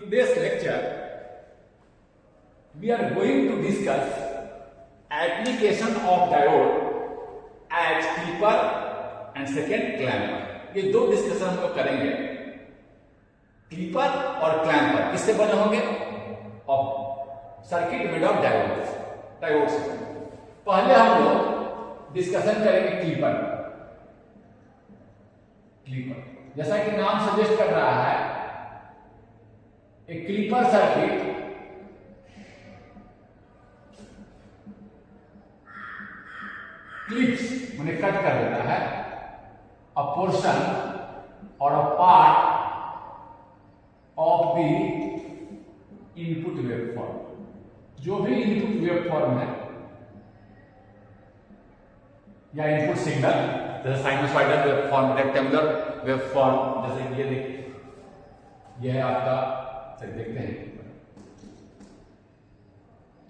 today's lecture, we are going to discuss application of diode as clipper and second clamper. ये दो discussion हम लोग करेंगे, clipper और क्लैम्पर किससे बने होंगे? और सर्किट मेड ऑफ डायोड से। पहले हम लोग डिस्कशन करेंगे क्लिपर। जैसा कि नाम सजेस्ट कर रहा है, एक क्लिपर सर्किट क्लिप्स माने कट कर देता है अ पोर्शन और a part of the input waveform. जो भी इनपुट वेवफॉर्म है या इनपुट सिग्नल, जैसे साइनोसॉइडल वेवफॉर्म, रेक्टेंगुलर वेवफॉर्म, जैसे ये देखिए, यह है आपका, चलिए देखते हैं,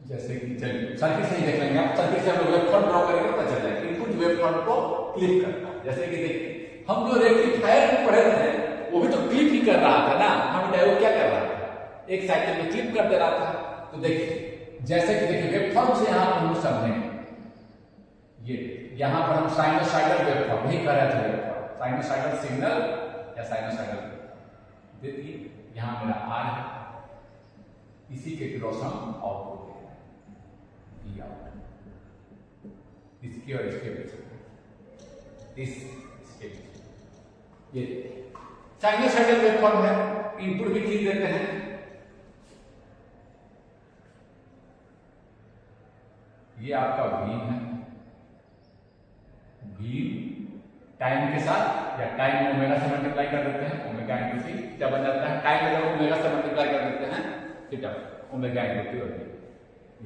जैसे कि चलिए सर्किट से ही देख लेंगे आप। सर्किट से हम लोग वेवफॉर्म ड्रॉ करेंगे, पता चल जाएगा इनपुट वेवफॉर्म को क्लिप करता है। जैसे कि देखिए, हम जो रेक्टिफायर को पढ़े थे वो भी तो क्लिप ही कर रहा था ना। हम डायोड क्या कर रहा था? एक साइकिल में क्लिप कर दे रहा था। तो देखिए, जैसे कि देखिए वेवफॉर्म से यहां पर हम समझेंगे, ये यहां पर हम साइनोसॉइडल वेवफॉर्म ही कर रहे थे, वेवफॉर्म साइनोसॉइडल सिग्नल या साइनोसॉइडल वेवफॉर्म। देखिए यहां मेरा आर है, इसी के क्रॉस हम आउटपुट वी आउट, इसके और इसके बीच, इसके बीच ये साइनोसॉइडल वेवफॉर्म है। इनपुट भी खींच देते हैं, ये आपका वी है। वी टाइम के साथ या टाइम में ओमेगा से मल्टीप्लाई कर देते हैं, ओमेगा इंटू सी क्या बन जाता है? टाइम में जब ओमेगा से मल्टीप्लाई कर देते हैं थीटा, ओमेगा इंटू टी होती है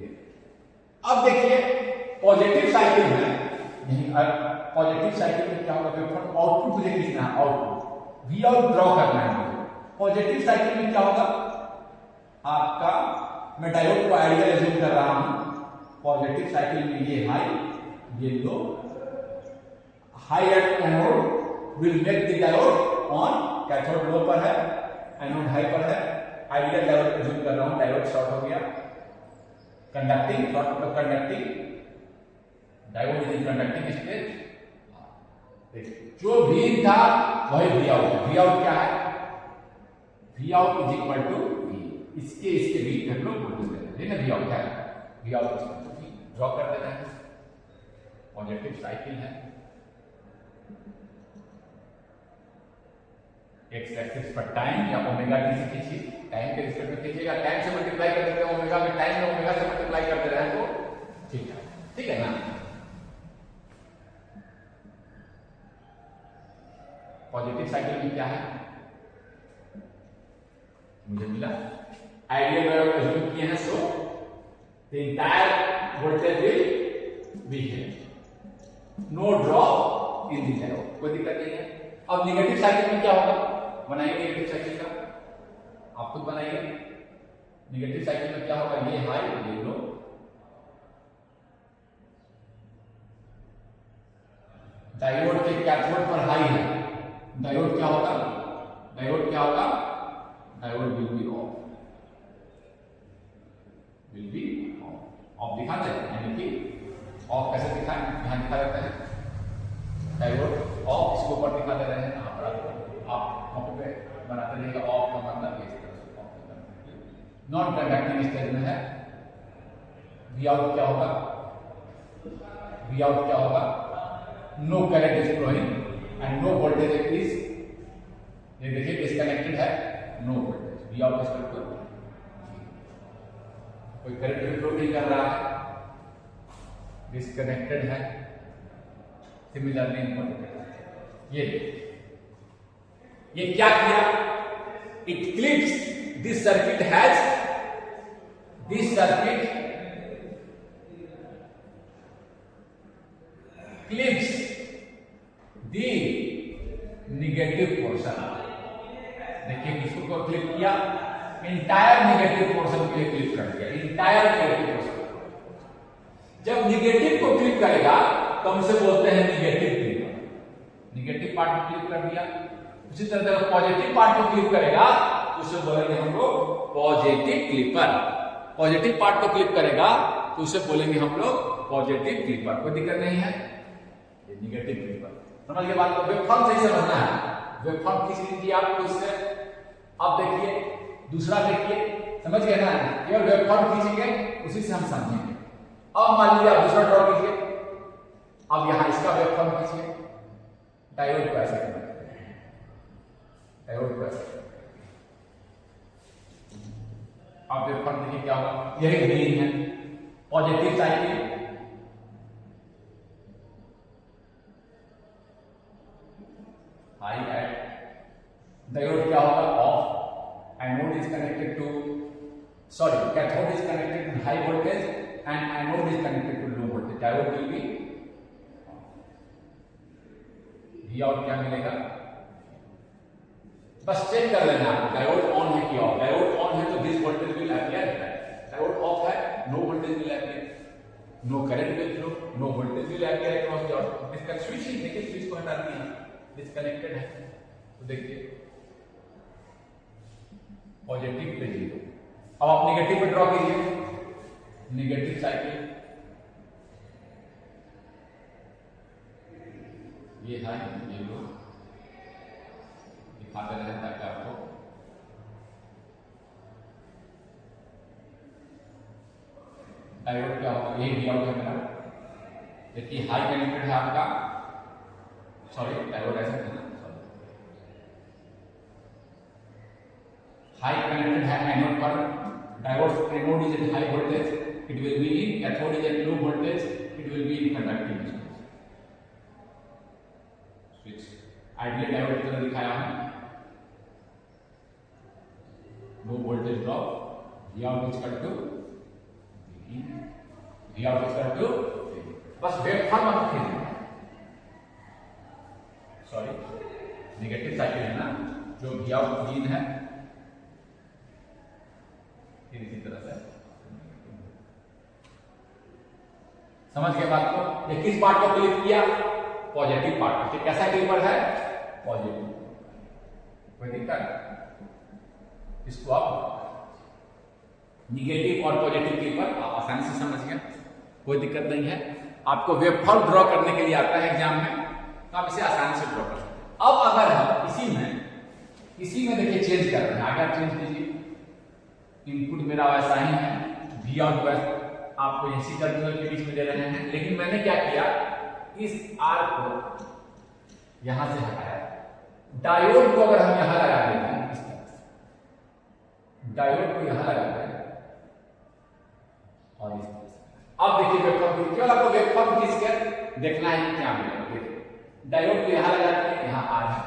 ये। अब देखिए पॉजिटिव साइकिल में, पॉजिटिव साइकिल में क्या होगा? वेवफॉर्म आउटपुट मुझे खींचना है, आउटपुट वी आउट ड्रॉ करना है मुझे। पॉजिटिव साइकिल में क्या होगा आपका? मैं डायोड को आइडियल एज्यूम कर रहा हूं। पॉजिटिव साइकिल में ये हाई, ये low. High at anode will make the diode on, cathode low पर है, एनोड हाई पर है। आइडियल डायोड एज्यूम कर रहा हूं, डायोड शॉर्ट हो गया, conducting, not conducting, diode is in conducting state. देखिए जो वी था वही वी आउट है। वी आउट क्या है? V out is equal to V, इसके बीच हम लोग वोल्टेज देते हैं ना। वी आउट क्या है? V out is equal to V, draw कर देते हैं। पॉजिटिव साइकिल है, एक्स एक्सिस पर टाइम या ओमेगा टी से खींचिए, टाइम के रिस्पेक्ट में खींचिएगा। टाइम से मल्टीप्लाई कर देते हैं ओमेगा में, टाइम में ओमेगा से मल्टीप्लाई कर दे रहे हैं तो ठीक है ना। पॉजिटिव साइकिल में क्या है मुझे मिला? आइडियल डायोड एज्यूम किए हैं, so the entire voltage will be है, no drop in the diode, कोई दिक्कत नहीं है। अब नेगेटिव साइकिल में क्या होगा? बनाइए नेगेटिव साइकिल का, आप खुद बनाइए। नेगेटिव साइकिल में क्या होगा? ये हाई, ये लो। डायोड के कैथोड पर हाई है, डायोड क्या होगा? डायोड क्या होगा? Diode will B of, will be of दिखा दे, यानी कि ऑफ कैसे दिखाएं? यहां दिखा देते हैं डायोड ऑफ, इसको ऊपर दिखा दे रहे हैं। यहां पर आप कॉपी पे बनाते रहिएगा। ऑफ का मतलब इस तरह से ऑफ, नॉन कंडक्टिंग स्टेज में है। वी आउट क्या होगा? वी आउट क्या होगा? No current is flowing and no voltage is, ये देखिए डिस्कनेक्टेड है, no voltage. V out is equal to, कोई करंट फ्लो नहीं कर रहा है, डिस्कनेक्टेड है। सिमिलरली इनपुट ये क्या किया? It clips, this circuit has, this circuit clips the negative portion. देखिए किसको क्लिप किया? इंटायर नेगेटिव पोर्शन के लिए क्लिप कर दिया, इंटायर नेगेटिव पोर्शन। जब नेगेटिव को क्लिप करेगा तो हमसे बोलते हैं नेगेटिव क्लिप, नेगेटिव पार्ट को क्लिप कर दिया। उसी तरह पॉजिटिव पार्ट को क्लिप करेगा उसे बोलेंगे हम लोग पॉजिटिव क्लिपर। पॉजिटिव पार्ट को क्लिप करेगा तो उसे बोलेंगे हम लोग पॉजिटिव क्लिपर। कोई दिक्कत नहीं है। ये निगेटिव क्लिपर। समझ के बात को वेवफॉर्म सही समझना है। वेवफॉर्म खींच लीजिए आप खुद से। अब देखिए दूसरा देखिए, समझ गए ना, केवल वेवफॉर्म खींचेंगे उसी से हम समझेंगे। अब मान लीजिए आप दूसरा ड्रॉ कीजिए। अब यहां इसका वेवफॉर्म खींचिए। डायोड को ऐसे करना, डायोड को ऐसे। आप वेवफॉर्म देखिए क्या होगा, यही ग्रीन है positive cycle, high at. Diode क्या होगा, off. Anode is connected to, sorry, cathode is connected to high voltage and anode is connected to low voltage. Diode will be, V out क्या मिलेगा, बस चेक कर लेना आपको diode on है कि ऑफ। डायोड ऑन है तो this voltage will appear, diode off है no voltage will appear, no current will flow, no voltage will appear across the output. इसका स्विच ही देखिए, स्विच को हटा दिया, डिस्कनेक्टेड है तो देखिए पॉजिटिव पे 0। अब आप नेगेटिव पे ड्रॉ कीजिए, नेगेटिव साइकिल, ये है, ये लो, दिखाते रहे ताकि आपको डायोड क्या होगा, ये वी आउट है मेरा। देखिए हाई कनेक्टेड है आपका, सॉरी डायोड ऐसे करना, हाई कनेक्टेड है एनोड पर। Diode anode is at high voltage, it will be in, cathode is at low voltage, it will be in conducting switch. Ideal diode की तरह दिखाया है, low voltage drop, V out is equal to V out is equal to, बस waveform आप खींचिए, sorry negative cycle है ना, जो वी आउट ग्रीन है, फिर इसी तरह से समझ गए बात को। ये किस पार्ट को क्लिप किया, पॉजिटिव पार्ट। तो कैसा क्लिपर है, पॉजिटिव। कोई दिक्कत, इसको आप निगेटिव और पॉजिटिव क्लिपर आप आसानी से समझ गए, कोई दिक्कत नहीं है। आपको वेवफॉर्म ड्रॉ करने के लिए आता है एग्जाम में, तो आप इसे आसानी से ड्रॉ कर सकते हैं। अब अगर हम इसी में देखिए चेंज कर रहे हैं, आगे चेंज कीजिए। इनपुट मेरा वैसा ही है, वी आउट वैसा आपको इसी टर्मिनल के बीच में दे रहे हैं, लेकिन मैंने क्या किया, इस आर को यहां से हटाया। डायोड को अगर हम यहां लगा देते हैं, इस तरह से डायोड को यहां लगाते हैं और इस तरह से, अब देखिए वेवफॉर्म, केवल आपको वेवफॉर्म खींच कर देखना है क्या मिलेगा। डायोड को यहां लगाते हैं, यहां आर है,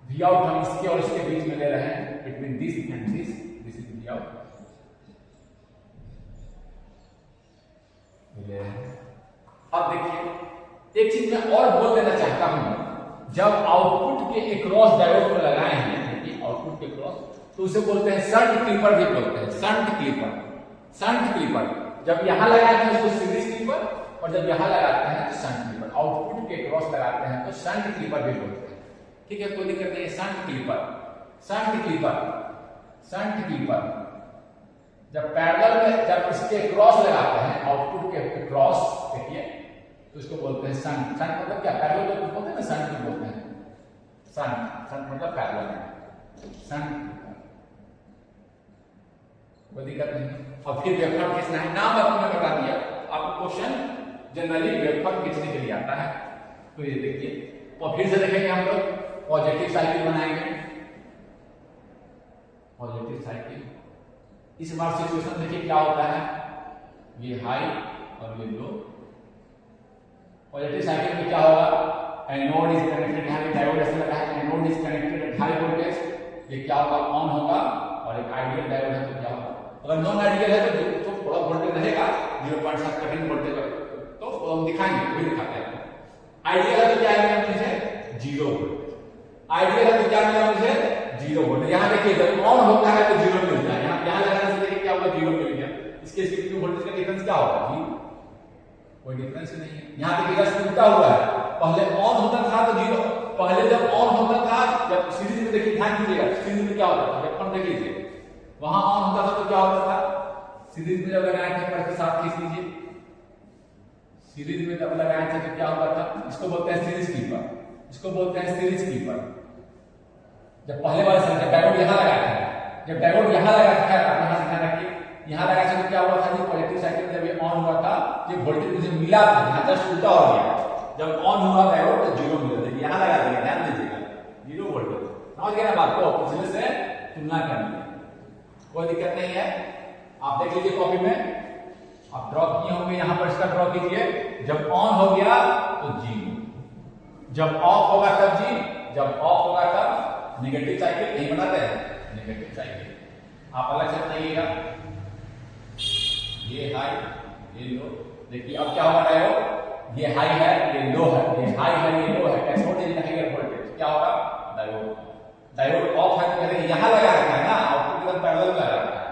वी आउट हम इसके और इसके बीच में ले रहे हैं, between this and this is V out. अब देखिए एक चीज मैं और बोल देना चाहता हूं, जब आउटपुट के अक्रॉस डायोड को लगाए हैं, देखिए आउटपुट के अक्रॉस, तो उसे बोलते हैं शंट क्लिपर भी बोलते हैं, शंट क्लिपर। शंट क्लिपर जब यहां लगाते हैं उसको सीरीज क्लिपर, और जब यहां लगाते हैं तो शंट क्लिपर। आउटपुट के अक्रॉस लगाते हैं तो शंट क्लिपर भी बोलते हैं, ठीक है, कोई दिक्कत नहीं है। Shunt clipper, shunt clipper, shunt clipper जब पैरेलल में, जब इसके क्रॉस लगाते हैं, आउटपुट के क्रॉस, देखिए तो इसको बोलते हैं शंट। शंट मतलब क्या, पैरेलल तो बोलते हैं ना, शंट भी बोलते हैं, शंट, शंट मतलब पैरेलल, शंट, कोई दिक्कत नहीं। और फिर वेवफॉर्म खींचना है, नाम आपने बता दिया, आपको क्वेश्चन जनरली वेवफॉर्म खींचने के लिए आता है। तो ये देखिए, और फिर से देखेंगे हम लोग, पॉजिटिव साइकिल बनाएंगे, पॉजिटिव साइकिल। इस बार सिचुएशन देखिए क्या होता है, ये हाई और ये लो। पॉजिटिव साइकिल में क्या होगा, एनोड इज कनेक्टेड, यहां पे डायोड ऐसे लगा है, anode is connected eight high voltage, ये क्या होगा, ऑन होगा। और एक आइडियल डायोड है तो क्या होगा, अगर नॉन आइडियल है तो थोड़ा वोल्टेज रहेगा, 0.7 कटिंग वोल्टेज, तो हम दिखाएंगे, वही दिखाते हैं। आइडियल है तो क्या मिला मुझे, 0 वोल्ट। आइडियल है तो क्या मिला मुझे, 0 वोल्ट। यहां देखिए जब ऑन होता है तो 0 मिलता है, यहां लगाने से देखिए क्या होगा, 0 मिल गया। इसके इसके वोल्टेज का डिफरेंस क्या होगा, 0, कोई डिफरेंस नहीं है। यहां देखिए उल्टा हुआ है, पहले ऑन होता था तो 0 पहले जब ऑन होता था, जब सीरीज में देखिए, ध्यान दीजिएगा, सीरीज में क्या होता था, जब देख लीजिए वहां ऑन होता था तो क्या होता था, सीरीज में जब लगाए थे पर के साथ खींच लीजिए, सीरीज में जब लगाए थे तो क्या होता था, इसको बोलते हैं सीरीज कीपर, इसको बोलते हैं सीरीज कीपर। जब पहले वाले समय जब डायोड यहां लगाया था, जब डायोड यहां लगाया था, आप यहां ध्यान रखिए, यहां लगाया था तो क्या हुआ था, जो पॉजिटिव साइकिल जब ये ऑन हुआ था, ये वोल्टेज मुझे मिला था, यहां जस्ट उल्टा हो गया, जब ऑन हुआ डायोड तो जीरो मिला था, यहां लगा दिया, ध्यान दीजिएगा, जीरो वोल्टेज। समझ गए ना बात को, पिछले से तुलना करनी है, कोई दिक्कत नहीं है। आप देख लीजिए कॉपी में, आप ड्रॉ किए होंगे, यहां पर इसका ड्रॉ कीजिए, जब ऑन हो गया तो जीरो, जब ऑफ होगा तब जी, जब ऑफ होगा तब नेगेटिव साइकिल नहीं बनाते हैं, नेगेटिव साइकिल आप अलग से बनाइएगा, ये हाई ये लो। देखिए अब क्या होगा डायोड, ये हाई है ये लो है, ये हाई है ये लो है, कैसे वोल्टेज वोल्टेज क्या होगा, डायोड ऑफ है तो पहले यहां लगा रखा है ना, आउटपुट इधर पैरेलल लगा रखा है,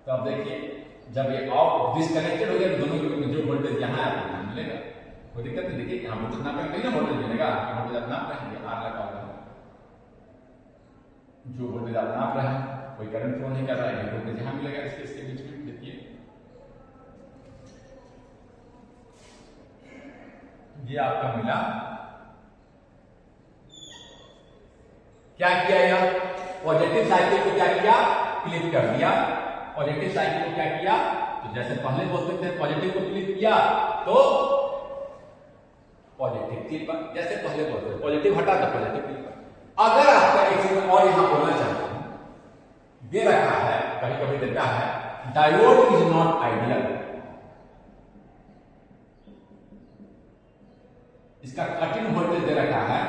तो अब देखिए जब ये ऑफ डिस्कनेक्टेड हो गया तो दोनों के जो वोल्टेज यहां है वो मिलेगा, कोई दिक्कत नहीं। देखिए यहां वोल्टेज नाप कहीं ना वोल्टेज मिलेगा, वोल्टेज आप नाप रहे हैं, आर लगा हुआ है, जो वोल्टेज आप नाप रहे हैं कोई करंट फ्लो नहीं कर रहा है, वोल्टेज यहां मिलेगा इसके बीच में। देखिए ये आपका मिला, क्या किया, यह पॉजिटिव साइकिल को क्या किया, क्लिप कर दिया, पॉजिटिव साइकिल को क्या किया, तो जैसे पहले बोलते थे पॉजिटिव को क्लिप किया तो पॉजिटिव क्लिप, जैसे पहले बोलते थे पॉजिटिव हटा तो पॉजिटिव क्लिप। अगर आपका एक चीज और यहां बोलना चाहते हैं, दे रखा है कभी कभी देता है, डायोड इज नॉट आइडियल, इसका कटिंग वोल्टेज दे रखा है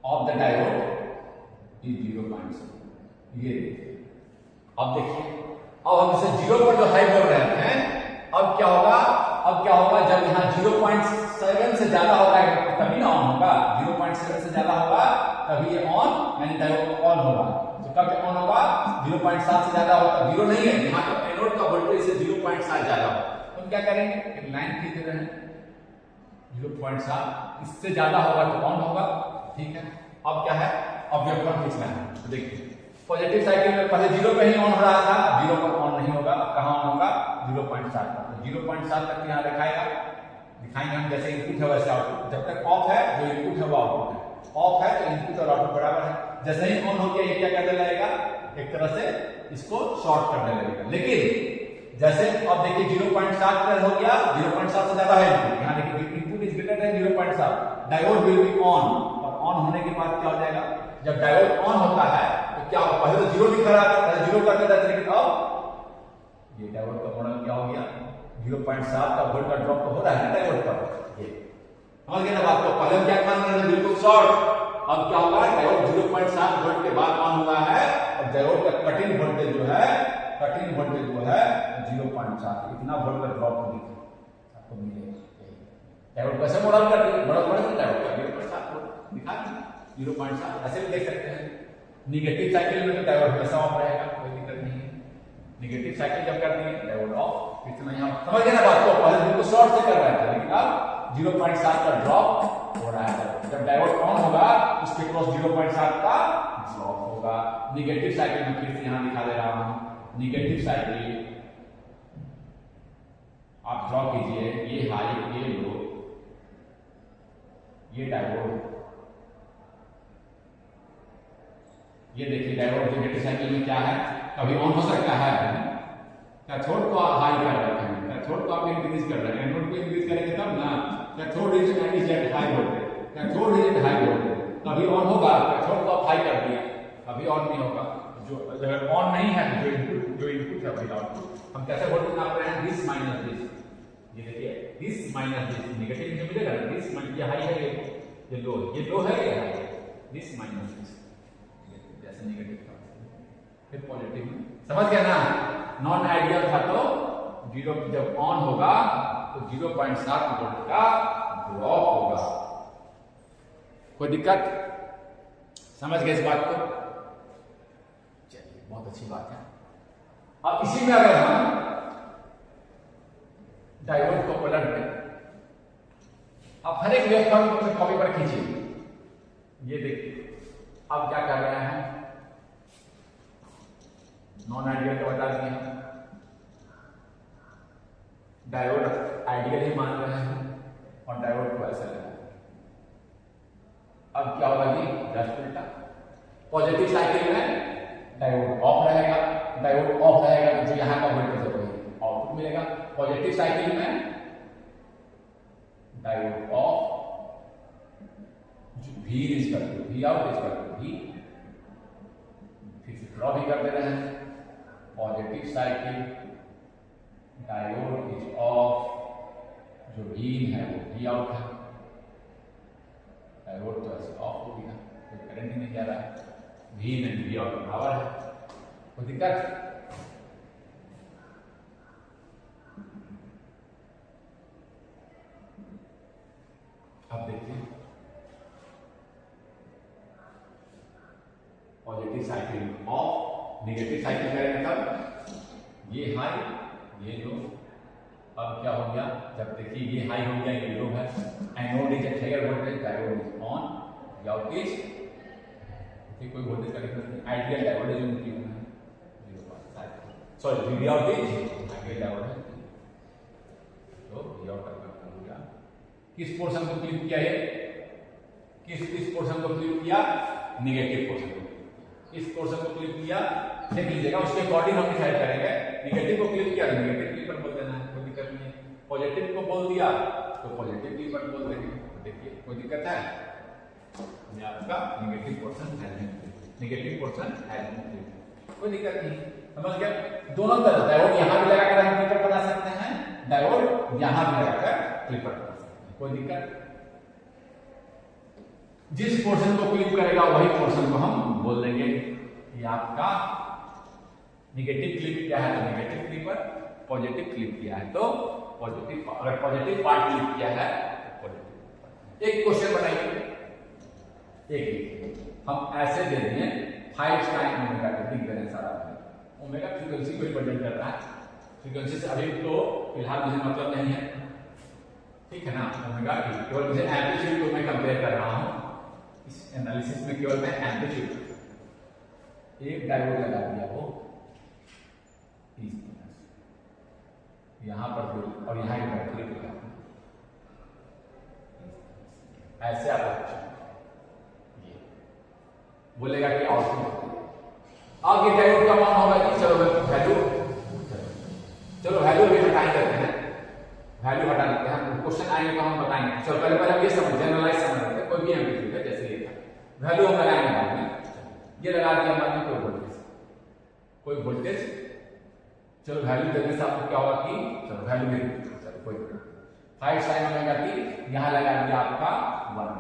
ऑफ द डायोड इज 0.7। ये अब देखिए, अब हम इसे 0 पर जो हाई बोल रहे हैं, अब क्या होगा, अब क्या होगा, जब यहां 0.7 से ज्यादा होगा तभी ना ऑन होगा, 0.7 से ज्यादा होगा तभी ये ऑन यानी डायोड ऑन होगा। तो कब ऑन होगा, 0.7 से ज्यादा होगा, 0 नहीं है, यहां तो एनोड का वोल्टेज से 0.7 ज्यादा होगा, तो क्या करेंगे, एक लाइन खींच दे रहे हैं 0.7, इससे ज्यादा होगा तो ऑन होगा, ठीक है। अब क्या है, अब वेवफॉर्म खींचना है, तो देखिए पॉजिटिव साइकिल में पहले 0 पे ही ऑन हो रहा था, 0 पर ऑन नहीं होगा, कहां ऑन होगा, 0.7 पर, तो 0.7 तक यहां दिखाएगा, दिखाएंगे हम, जैसे इनपुट है वैसे आउटपुट, जब तक ऑफ है जो इनपुट है वो आउटपुट है, ऑफ है तो इनपुट और आउटपुट बराबर है, जैसे ही ऑन हो गया ये क्या करने लगेगा, एक तरह से इसको शॉर्ट करने लगेगा। लेकिन जैसे अब देखिए 0.7 पर हो गया, 0.7 से ज्यादा है इनपुट, यहां देखिए input is greater than 0.7, diode will be on, और ऑन होने के बाद क्या हो जाएगा, जब डायोड ऑन होता है तो क्या होगा, पहले तो 0 दिख रहा था, पहले 0 करते थे, लेकिन अब ये डायोड का मॉडल क्या हो गया, 0.7 का वोल्ट का ड्रॉप तो हो रहा है ना डायोड का, ये समझ गए ना बात को, पहले क्या मान रहे थे बिल्कुल शॉर्ट, अब क्या होगा, डायोड 0.7 वोल्ट के बाद ऑन हुआ है, और डायोड का कटिंग वोल्टेज जो है, कटिंग वोल्टेज जो है 0.7, इतना वोल्ट का ड्रॉप आपको मिलेगा। डायोड कैसे मॉडल कर दिया, मॉडल कर डायोड का 0.7 दिखा दिया, 0.7 ऐसे भी देख सकते हैं। निगेटिव साइकिल में तो डायोड हमेशा ऑफ रहेगा, कोई दिक्कत नहीं है, निगेटिव साइकिल जब कर दिए डायोड ऑफ, इतना यहां समझ गए ना बात को, पहले बिल्कुल शॉर्ट से कर रहा था, लेकिन अब 0.7 का ड्रॉप हो रहा है, जब डायोड ऑन होगा उसके क्रॉस 0.7 का ड्रॉप होगा। निगेटिव साइकिल में फिर से यहां दिखा दे रहा हूं, निगेटिव साइकिल आप ड्रॉ कीजिए, ये हाई ये लो, ये डायोड, ये देखिए डायोड निगेटिव साइकिल में क्या है, कभी ऑन हो सकता है, कैथोड को हाई कर रहे हैं, कैथोड को आप इंक्रीज कर रहे हैं, एनोड को इंक्रीज करेंगे तब ना, cathode is high voltage, cathode is high voltage, कभी ऑन होगा, कैथोड को आप हाई कर दिए, कभी ऑन नहीं होगा, जो अगर ऑन नहीं है जो इनपुट है वही आउटपुट। हम कैसे वोल्टेज नाप रहे हैं, दिस माइनस दिस, ये देखिए दिस माइनस दिस, नेगेटिव जो मिलेगा ना, दिस माइनस ये हाई है, ये लो है, ये लो है, ये हाई है, दिस माइनस दिस, जैसे नेगेटिव था फिर पॉजिटिव में, समझ गया ना। नॉन आइडियल था तो 0 जब ऑन होगा तो 0.7 वोल्ट का ड्रॉप होगा, कोई दिक्कत, समझ गए इस बात को, चलिए बहुत अच्छी बात है। अब इसी में अगर हम डायोड को पलट दें, अब हर एक वेवफॉर्म को कॉपी पर खींचिए, ये देखिए अब क्या कर रहे हैं, नॉन आइडियल का बता दिए हैं, डायोड आइडियल ही मान रहे हैं और डायोड को ऐसा लगा। अब क्या होगा जी, जस्ट उल्टा। पॉजिटिव साइकिल में डायोड ऑफ रहेगा, डायोड ऑफ रहेगा तो जो यहां का वोल्टेज है वही आउटपुट मिलेगा। पॉजिटिव साइकिल में डायोड ऑफ, V इज कर दो, V आउट इज कर दो, V फिर से ड्रॉ भी कर दे रहे हैं। Positive cycle diode is of, जो V है वो V आउट है, डायोड तो ऐसे ऑफ हो गया, कोई करंट ही नहीं जा रहा है, V में V आउट बराबर है, कोई दिक्कत? अब देखिए positive cycle of, negative cycle करेंगे तब ये हाई ये लो। अब क्या हो गया, जब देखिए ये हाई हो गया ये लो है, anode is at higher voltage, diode is on, out is कोई वोल्टेज का डिफरेंस नहीं, आइडियल डायोड है जो उनकी है, sorry V out is ideal diode है। तो वी आउट का हो गया। किस पोर्शन को क्लिप किया, ये किस पोर्शन को क्लिप किया, नेगेटिव पोर्शन को, इस पोर्शन को क्लिक किया, देख लीजिएगा उसके अकॉर्डिंग हम डिसाइड करेंगे। नेगेटिव को क्लिक किया तो नेगेटिव क्लिपर बोल देना है, कोई दिक्कत नहीं है। पॉजिटिव को बोल दिया तो पॉजिटिव क्लिपर बोल देंगे, देखिए कोई दिक्कत है? ये आपका नेगेटिव पोर्शन है, नेगेटिव पोर्शन है, कोई दिक्कत नहीं, समझ गया? दोनों तरफ डायोड यहां भी लगाकर हम क्लिपर बना सकते हैं, डायोड यहां भी लगाकर क्लिपर बना सकते हैं, कोई दिक्कत? जिस पोर्शन को क्लिप करेगा वही पोर्शन को हम बोल देंगे कि आपका नेगेटिव क्लिप किया है तो नेगेटिव क्लिपर, पॉजिटिव क्लिप किया है तो पॉजिटिव, अगर पॉजिटिव पार्ट क्लिप किया है तो पॉजिटिव। एक क्वेश्चन बनाइए, एक हम ऐसे दे दिए 5 टाइम ओमेगा का लिख दे रहे हैं सारा, ओमेगा फ्रीक्वेंसी को रिप्रेजेंट कर रहा है, फ्रीक्वेंसी से अभी तो फिलहाल मुझे मतलब नहीं है, ठीक है ना? ओमेगा केवल मुझे एम्पलीट्यूड को मैं कंपेयर कर रहा हूं इस एनालिसिस में, केवल मैं एम्पलीट्यूड एक डायोड लगा दिया वो इस तरह से यहां पर कोई और यहां की बैटरी लगा ऐसे आप ये बोलेगा कि आउटपुट। अब ये डायोड का मान होगा कि चलो वैल्यू भी हटा देते हैं, वैल्यू हटा देते हैं, क्वेश्चन आएंगे तो हम बताएंगे। चलो पहले हम ये समझ जनरलाइज समझ लेते हैं, कोई भी एम्पलीट्यूड है जैसे ये था, वैल्यू हम लगाएंगे बाद में। ये लगा दिया मान लीजिए कोई वोल्टेज, चलो वैल्यू देने से आपको क्या होगा कि चलो वैल्यू दे दी, चलो कोई 5 sin ओमेगा t यहां लगा दिया आपका 1,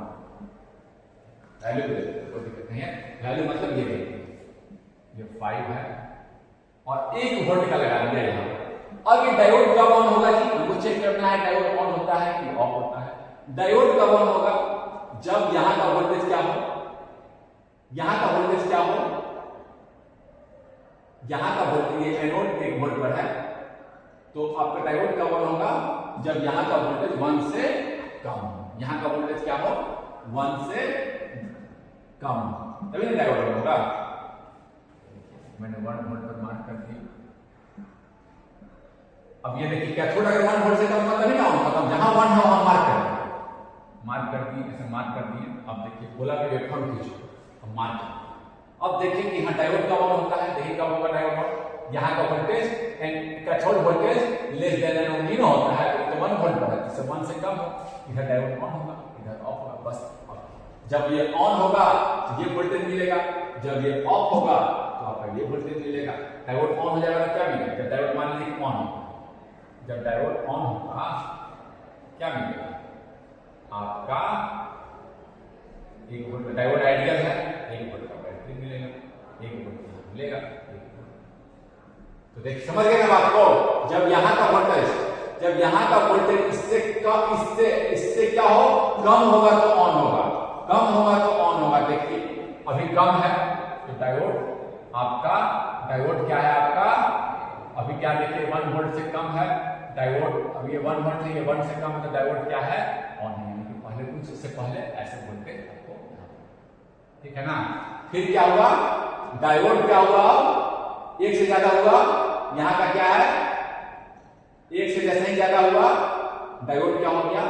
वैल्यू दे दी, कोई दिक्कत नहीं है। वैल्यू मतलब ये देखिए ये 5 है और 1 वोल्ट का लगा दिया यहां। अब ये डायोड कब ऑन होगा जी, हमको चेक करना है डायोड ऑन होता है कि ऑफ होता है। डायोड कब ऑन होगा, जब यहां का वोल्टेज क्या हो, यहां का वोल्टेज क्या हो, यहां का वोल्टेज ये एनोड 1 वोल्ट पर है, तो आपका डायोड कब ऑन होगा, जब यहां का वोल्टेज 1 से कम हो। यहां का वोल्टेज क्या हो, 1 से कम, तभी ना डायोड ऑन होगा। मैंने 1 वोल्ट पर मार्क कर दिया। अब ये देखिए कैथोड अगर 1 वोल्ट से कम होगा तभी ना ऑन होगा, जहां 1 है वहां मार्क कर दिए, ऐसे मार्क कर दिए। अब देखिए गोला के वेवफॉर्म खींचो, अब मार्क, अब देखिए कि यहां डायोड कब ऑन होता है, देखिए कब होगा डायोड ऑन, यहां का voltage and cathode voltage less than anode होता है, तो 1 वोल्ट पर है, इससे 1 से कम हो, इधर डायोड ऑन होगा, इधर ऑफ होगा, बस। जब ये ऑन होगा तो ये वोल्टेज मिलेगा, जब ये ऑफ होगा तो आपका ये वोल्टेज मिलेगा। डायोड ऑन हो जाएगा तो क्या मिलेगा, जब डायोड मान लीजिए ऑन होगा, जब डायोड ऑन होगा क्या मिलेगा आपका 1 वोल्ट, डायोड आइडियल है, 1 वोल्ट का बैटरी मिलेगा, 1 वोल्ट मिलेगा, 1 वोल्ट। तो देख समझ गए ना बात को, जब यहां का वोल्टेज, जब यहां का वोल्टेज इससे कम, इससे क्या हो, कम होगा तो ऑन होगा, कम होगा तो ऑन होगा। देखिए अभी कम है तो डायोड आपका, डायोड क्या है आपका, अभी क्या देखिए 1 वोल्ट से कम है डायोड, अभी ये 1 वोल्ट है, ये 1 से कम है तो डायोड क्या है, ऑन है, यानी कि पहले कुछ इससे पहले ऐसे वोल्टेज आपको ठीक है ना। फिर क्या हुआ, डायोड क्या हुआ, एक से ज्यादा हुआ, यहां का क्या है, एक से जैसे ही ज्यादा हुआ डायोड क्या हो गया,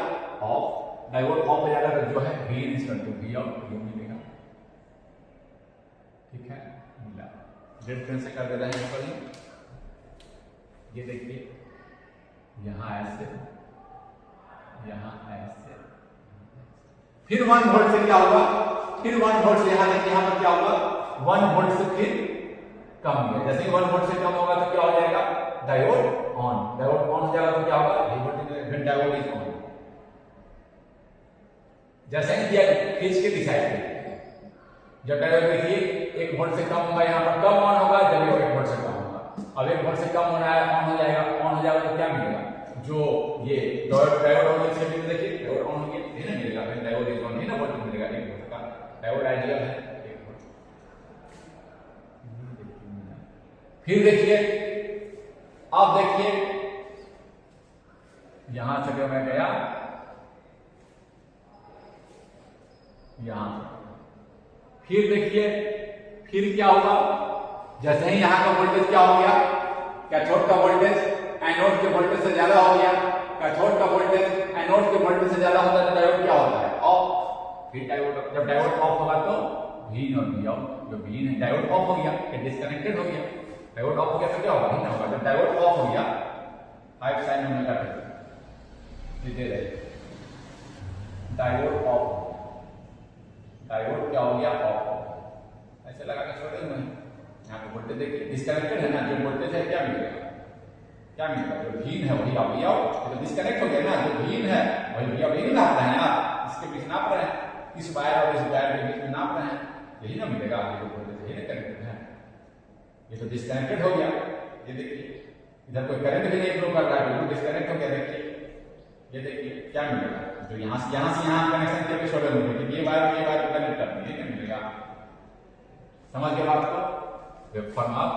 ऑफ। डायोड ऑफ हो जाएगा तो जो है V in equal to V out मिलेगा। ठीक है, मिला। रेड पेन से कर दे रहे हैं ऊपर ही, ये देखिए यहां ऐसे, यहां ऐसे, फिर 1 वोल्ट से क्या होगा, फिर 1 वोल्ट से यहां देखिए, यहां पर क्या होगा, 1 वोल्ट से फिर कम हो गया। जैसे ही 1 वोल्ट से कम होगा तो क्या हो जाएगा, डायोड ऑन। डायोड ऑन हो जाएगा तो क्या होगा, ये वोल्टेज डायोड इज ऑन। जैसे ही दिया खींच के डिसाइड करिए, जब डायोड देखिए 1 वोल्ट से कम होगा, यहां पर कम ऑन होगा, जब 1 वोल्ट से कम होगा। अब 1 वोल्ट से कम होना है, ऑन हो जाएगा, ऑन हो जाएगा तो क्या मिलेगा, जो ये डायोड ऑन इसके भी देखिए डायोड ऑन हो गया, ये ना मिलेगा, फिर डायोड इज ऑन, ये ना वोल्टेज मिलेगा 1 वोल्ट का। डायोड आइडियल है 1 वोल्ट। फिर देखिए, अब देखिए यहां से मैं गया यहां, फिर देखिए फिर क्या हुआ, जैसे ही यहां का वोल्टेज क्या हो गया, कैथोड का वोल्टेज एनोड के वोल्टेज से ज्यादा हो गया, कैथोड का वोल्टेज एनोड के वोल्टेज से ज्यादा होता है तो डायोड क्या होता है, ऑफ। फिर डायोड, जब डायोड ऑफ होगा तो वीन और वी आउट, जो वीन है डायोड ऑफ हो गया, डिस्कनेक्टेड हो गया, डायोड ऑफ हो गया तो क्या होगा, वीन होगा। जब डायोड ऑफ हो गया 5 sin ओमेगा टी, दे रहे डायोड ऑफ, डायोड क्या हो गया, ऑफ। ऐसे लगा के छोड़े हुए हैं, यहाँ पे वोल्टेज देखिए डिस्कनेक्टेड है ना, जो वोल्टेज है क्या मिलेगा, क्या मिलेगा, जो वीन है वही आप आओ, तो डिस्कनेक्ट हो गया ना, जो वीन है वही वी आउट, नाप रहे हैं आप, इसके बीच नाप रहे हैं, इस वायर और इस वायर के बीच में नाप रहे हैं, यही ना मिलेगा, ये जो वोल्टेज यही ना कनेक्टेड है, ये तो डिस्कनेक्टेड हो गया। ये देखिए इधर कोई करंट भी नहीं फ्लो कर रहा है, बिल्कुल डिस्कनेक्ट हो गया। देखिए ये देखिए क्या मिलेगा, जो यहां से यहां कनेक्शन करके छोड़े हुए, लेकिन ये वायर कनेक्ट कर दिए, क्या मिलेगा, समझ गए बात को। वेवफॉर्म आप,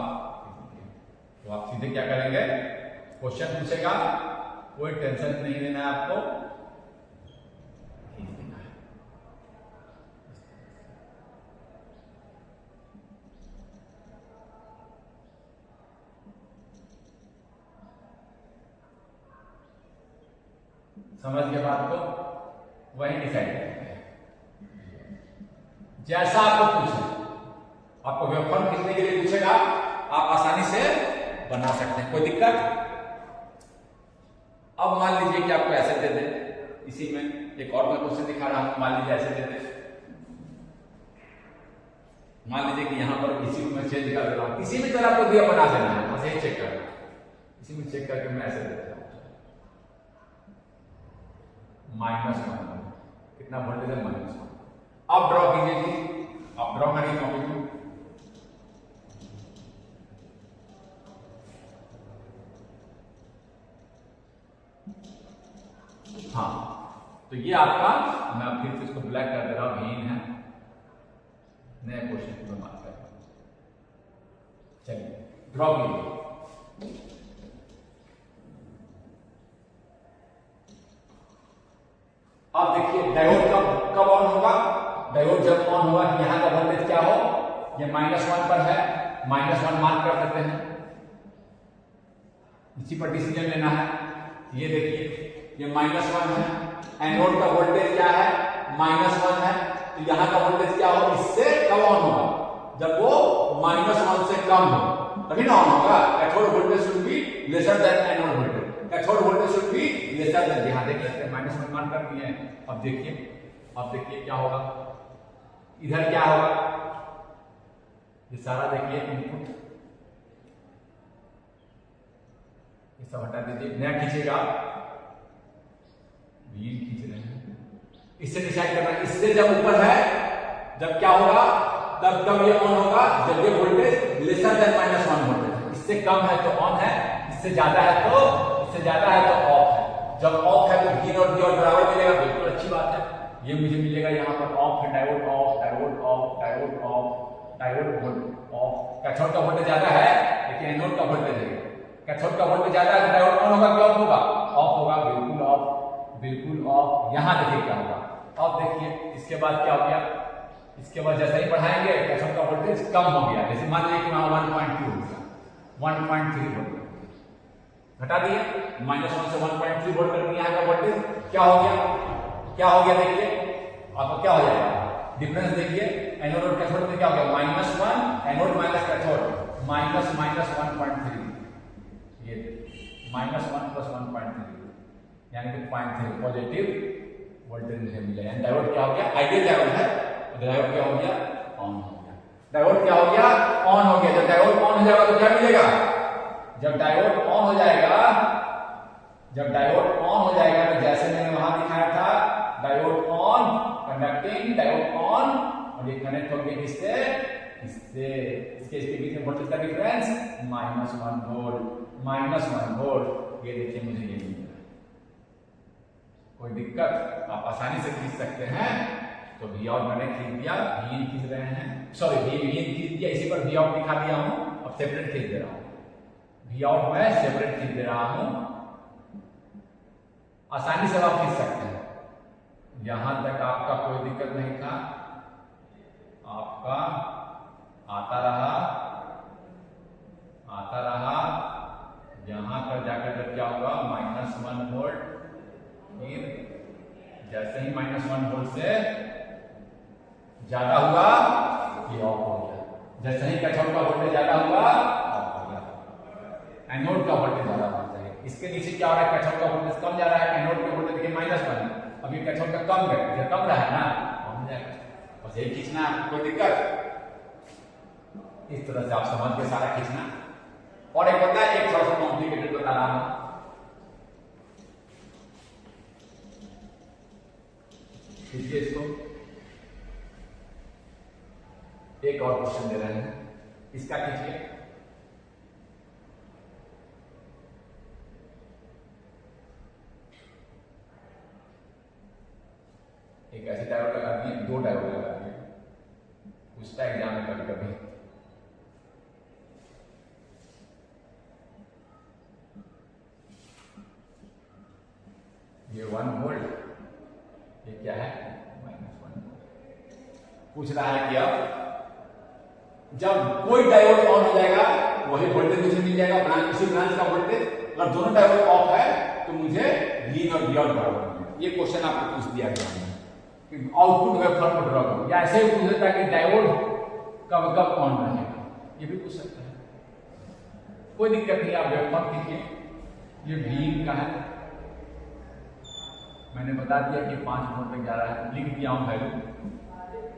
तो आप सीधे क्या करेंगे, क्वेश्चन पूछेगा, कोई टेंशन नहीं लेना है आपको, समझ गए बात को, वही डिसाइड करेंगे। जैसा आपको पूछे, आपको वेवफॉर्म खींचने के लिए पूछेगा, आप आसानी से बना सकते हैं, कोई दिक्कत। अब मान लीजिए कि आपको ऐसे दे दे, इसी में एक और मैं क्वेश्चन दिखा रहा हूं, मान लीजिए ऐसे दे दे, मान लीजिए कि यहां पर इसी को मैं चेंज कर रहा हूं, किसी भी तरह आपको दिया बना देना है, बस यही चेक करना, इसी में चेक करके मैं ऐसे देता हूं, -1, कितना वोल्टेज है, -1। अब ड्रॉ कीजिए जी, अब ड्रॉ करिए कॉपी में, हाँ, तो ये आपका, मैं फिर से इसको ब्लैक कर दे रहा हूं, वीन है, नए क्वेश्चन की मैं बात कर रहा हूं। चलिए ड्रॉ कीजिए, अब देखिए डायोड कब ऑन होगा, डायोड जब ऑन होगा कि यहां का वोल्टेज क्या हो, ये -1 पर है, -1 मार्क कर देते हैं, इसी पर डिसीजन लेना है। ये देखिए ये -1 है, एनोड का वोल्टेज क्या है, -1 है, तो यहां का वोल्टेज क्या हो, इससे कब ऑन होगा, जब वो -1 से कम हो तभी ना ऑन होगा। Cathode voltage should be lesser than anode voltage, cathode voltage should be lesser than, यहां देखिए -1 मान कर दिए हैं। अब देखिए क्या होगा, इधर क्या होगा, ये सारा देखिए इनपुट, ये सब हटा दीजिए, नया खींचेगा, वीन खींच रहे हैं, इससे डिसाइड करना, इससे जब ऊपर है, जब क्या होगा, तब कब ये ऑन होगा, जब ये वोल्टेज लेसर देन -1 वोल्टेज, इससे कम है तो ऑन है, इससे ज्यादा है तो ऑफ है। जब ऑफ है तो वीन और वी बराबर मिलेगा, बिल्कुल अच्छी बात है। ये मुझे मिलेगा यहाँ पर ऑफ है, diode off, diode off, diode off, diode off. Cathode का वोल्टेज ज्यादा है लेकिन एनोड का वोल्टेज है, कैथोड का वोल्टेज ज्यादा है तो डायोड ऑन होगा कि ऑफ होगा, ऑफ होगा, बिल्कुल ऑफ, बिल्कुल ऑफ। यहां देखिए क्या होगा, अब देखिए इसके बाद क्या हो गया, इसके बाद जैसे ही बढ़ाएंगे कैथोड का वोल्टेज कम हो गया, जैसे मान लीजिए कि वहां 1.2 हो गया, 1.3 वोल्ट घटा दिया, -1 से 1.3 वोल्ट कर दिया है वोल्टेज। क्या हो गया, क्या हो गया देखिए आपको क्या हो जाएगा डिफरेंस देखिए, एनोड और कैथोड में क्या हो गया -1 एनोड माइनस कैथोड माइनस 1.3, ये -1 + 1.3 यानी कि 0.3 पॉजिटिव वोल्टेज मुझे मिला। यानी डायोड क्या हो गया, आइडियल डायोड है, डायोड क्या हो गया ऑन हो गया, डायोड क्या हो गया ऑन हो गया। जब डायोड ऑन हो जाएगा तो क्या मिलेगा, जब डायोड ऑन हो जाएगा, जब डायोड ऑन हो जाएगा तो जैसे मैंने वहां दिखाया था diode on conducting, diode on, और ये कनेक्ट हो गया इससे इसके बीच में वोल्टेज का डिफरेंस -1 वोल्ट, -1 वोल्ट। ये देखिए मुझे ये मिल रहा है, कोई दिक्कत, आप आसानी से खींच सकते हैं। तो वी आउट मैंने खींच दिया, वी इन खींच रहे हैं, सॉरी वी इन खींच दिया, इसी पर वी आउट दिखा दिया हूं, अब सेपरेट खींच दे रहा हूं, वी आउट में सेपरेट खींच दे रहा हूं, आसानी से आप खींच सकते हैं। यहां तक आपका कोई दिक्कत नहीं था, आपका आता रहा, यहां पर जाकर जब क्या होगा -1 वोल्ट, फिर जैसे ही -1 वोल्ट से ज्यादा हुआ ये ऑफ हो गया, जैसे ही कैथोड का वोल्टेज ज्यादा हुआ ऑफ हो गया, एनोड का वोल्टेज ज्यादा होना चाहिए। इसके नीचे क्या हो रहा है, कैथोड का वोल्टेज कम जा रहा है, एनोड का वोल्टेज देखिए -1, अब ये कैथोड का कम है, ये कम रहा है ना, कम जाएगा, बस यही खींचना, कोई दिक्कत। इस तरह से आप समझ के सारा खींचना। और एक होता है, एक थोड़ा सा कॉम्प्लिकेटेड बता रहा हूं, खींचिए इसको, एक और क्वेश्चन दे रहे हैं, इसका खींचिए, एक ऐसे डायोड लगा दिए, 2 डायोड लगा दिए, पूछता है एग्जाम में कभी कभी, ये 1 वोल्ट, ये क्या है -1, पूछ रहा है कि अब जब कोई डायोड ऑन हो जाएगा वही वोल्टेज मुझे मिल जाएगा, इसी ब्रांच का वोल्टेज, अगर दोनों डायोड ऑफ है तो मुझे वी और वी आउट बराबर मिलेगा। ये क्वेश्चन आपको पूछ दिया गया है कि आउटपुट वेवफॉर्म को ड्रॉ करो, या ऐसे ही पूछ सकता है कि डायोड कब कब ऑन रहेगा, ये भी पूछ सकता है, कोई दिक्कत नहीं, आप वेवफॉर्म कीजिए। ये वी का है, मैंने बता दिया कि 5 वोल्ट तक जा रहा है, लिख दिया हूं वैल्यू,